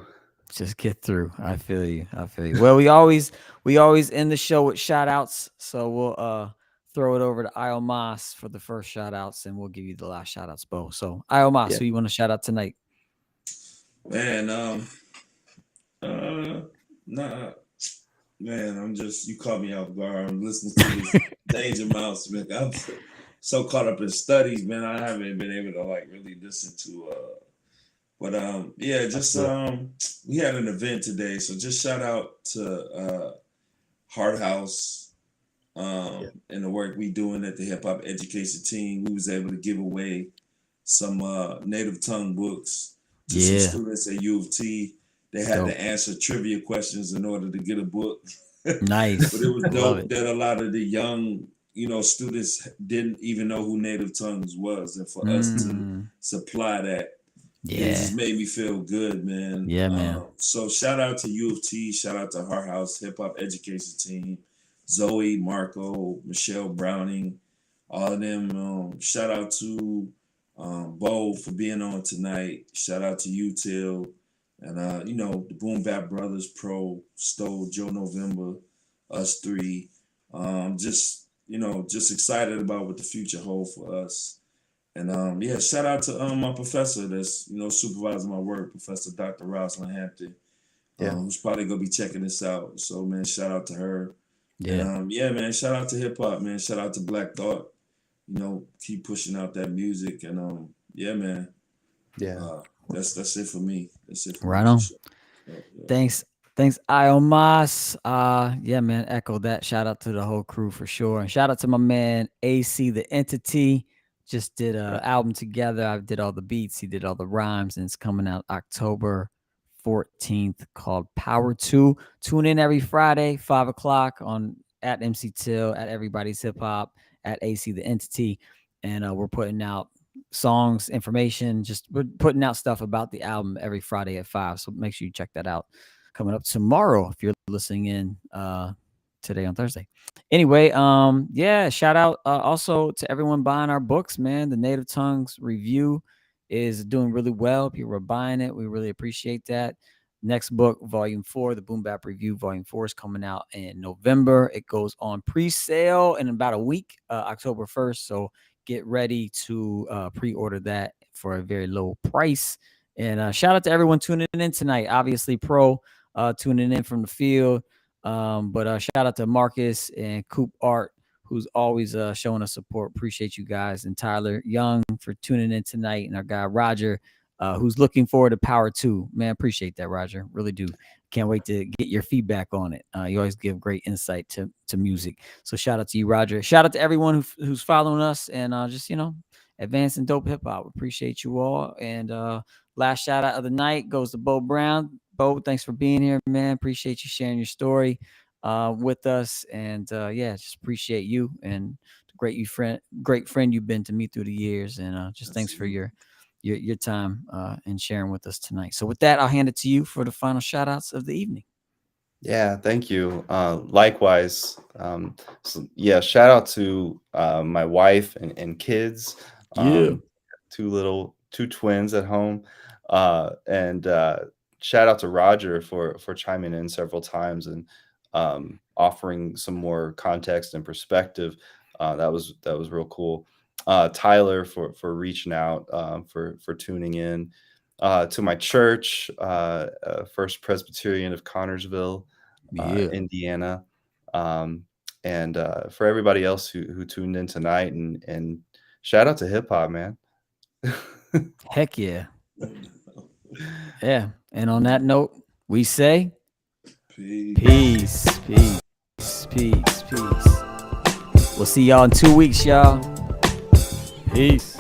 Just get through. I feel you. I feel you. Well, we always end the show with shout outs. So we'll throw it over to Iomas for the first shout outs, and we'll give you the last shout outs, Bo. So Iomas, Yeah. who you want to shout out tonight? man. Uh, nah, man. I'm just you caught me off guard. I'm listening to this Danger Mouse, man. I'm so caught up in studies, man. I haven't been able to like really listen to. But yeah, That's just good. we had an event today, so just shout out to Hard House Yeah. and the work we doing at the Hip Hop Education Team. We was able to give away some native tongue books to some Yeah, students at U of T. They had dope. to answer trivia questions in order to get a book. But Nice. it was I love dope it. that a lot of the young, students didn't even know who native tongues was, and for us to Mm, supply that, it yeah. just made me feel good, man. Yeah, man. So shout out to U of T, shout out to Hard House Hip Hop Education Team, Zoe, Marco, Michelle Browning, all of them. Shout out to Beau for being on tonight. Shout out to Util, and the Boom Bap Brothers, Pro, Stowe, Joe November, us three. Just excited about what the future holds for us. And yeah, shout out to my professor that's supervising my work, Professor Dr. Rosalind Hampton, Yeah. who's probably gonna be checking this out. So man, shout out to her. And Yeah. yeah, man, shout out to hip hop, man. Shout out to Black Thought. Keep pushing out that music. And yeah, man. Yeah. That's it for me. That's it for me Right for on. sure. Yeah. Thanks. Thanks, Iomas. Yeah, man. Echo that. Shout out to the whole crew for sure. And shout out to my man AC the Entity. Just did Yeah. a album together. I did all the beats. He did all the rhymes, and it's coming out October 14th called Power 2. Tune in every Friday, 5 o'clock on at MC Till, at Everybody's Hip Hop, at AC the Entity. And we're putting out songs, information, just we're putting out stuff about the album every Friday at 5. So make sure you check that out. Coming up tomorrow if you're listening in today on Thursday. Anyway, yeah, shout out also to everyone buying our books, man. The Native Tongues review is doing really well. People are buying it. We really appreciate that. Next book, Volume 4, the Boom Bap Review, Volume 4 is coming out in November. It goes on pre-sale in about a week, October 1st. So get ready to pre-order that for a very low price. And shout out to everyone tuning in tonight. Obviously, Pro tuning in from the field. But shout out to Marcus and Coop Art, who's always showing us support. Appreciate you guys. And Tyler Young for tuning in tonight. And our guy Roger who's looking forward to Power 2. Man, appreciate that, Roger. Really do. Can't wait to get your feedback on it. You always give great insight to music. So shout out to you, Roger. Shout out to everyone who's following us and just, advancing dope hip hop. Appreciate you all. And last shout out of the night goes to Beau Brown. Beau, thanks for being here, man. Appreciate you sharing your story with us. And just appreciate you and the great friend you've been to me through the years. And just thanks for your time and sharing with us tonight. So with that, I'll hand it to you for the final shout outs of the evening. Yeah, thank you. Likewise. Shout out to my wife and kids. Two twins at home. And shout out to Roger for chiming in several times and offering some more context and perspective. That was real cool. Tyler for reaching out, for tuning in. To my church, First Presbyterian of Connorsville, Indiana, and for everybody else who tuned in tonight, and shout out to hip hop, man. Heck yeah. Yeah. And on that note, we say peace. We'll see y'all in 2 weeks, y'all. Peace.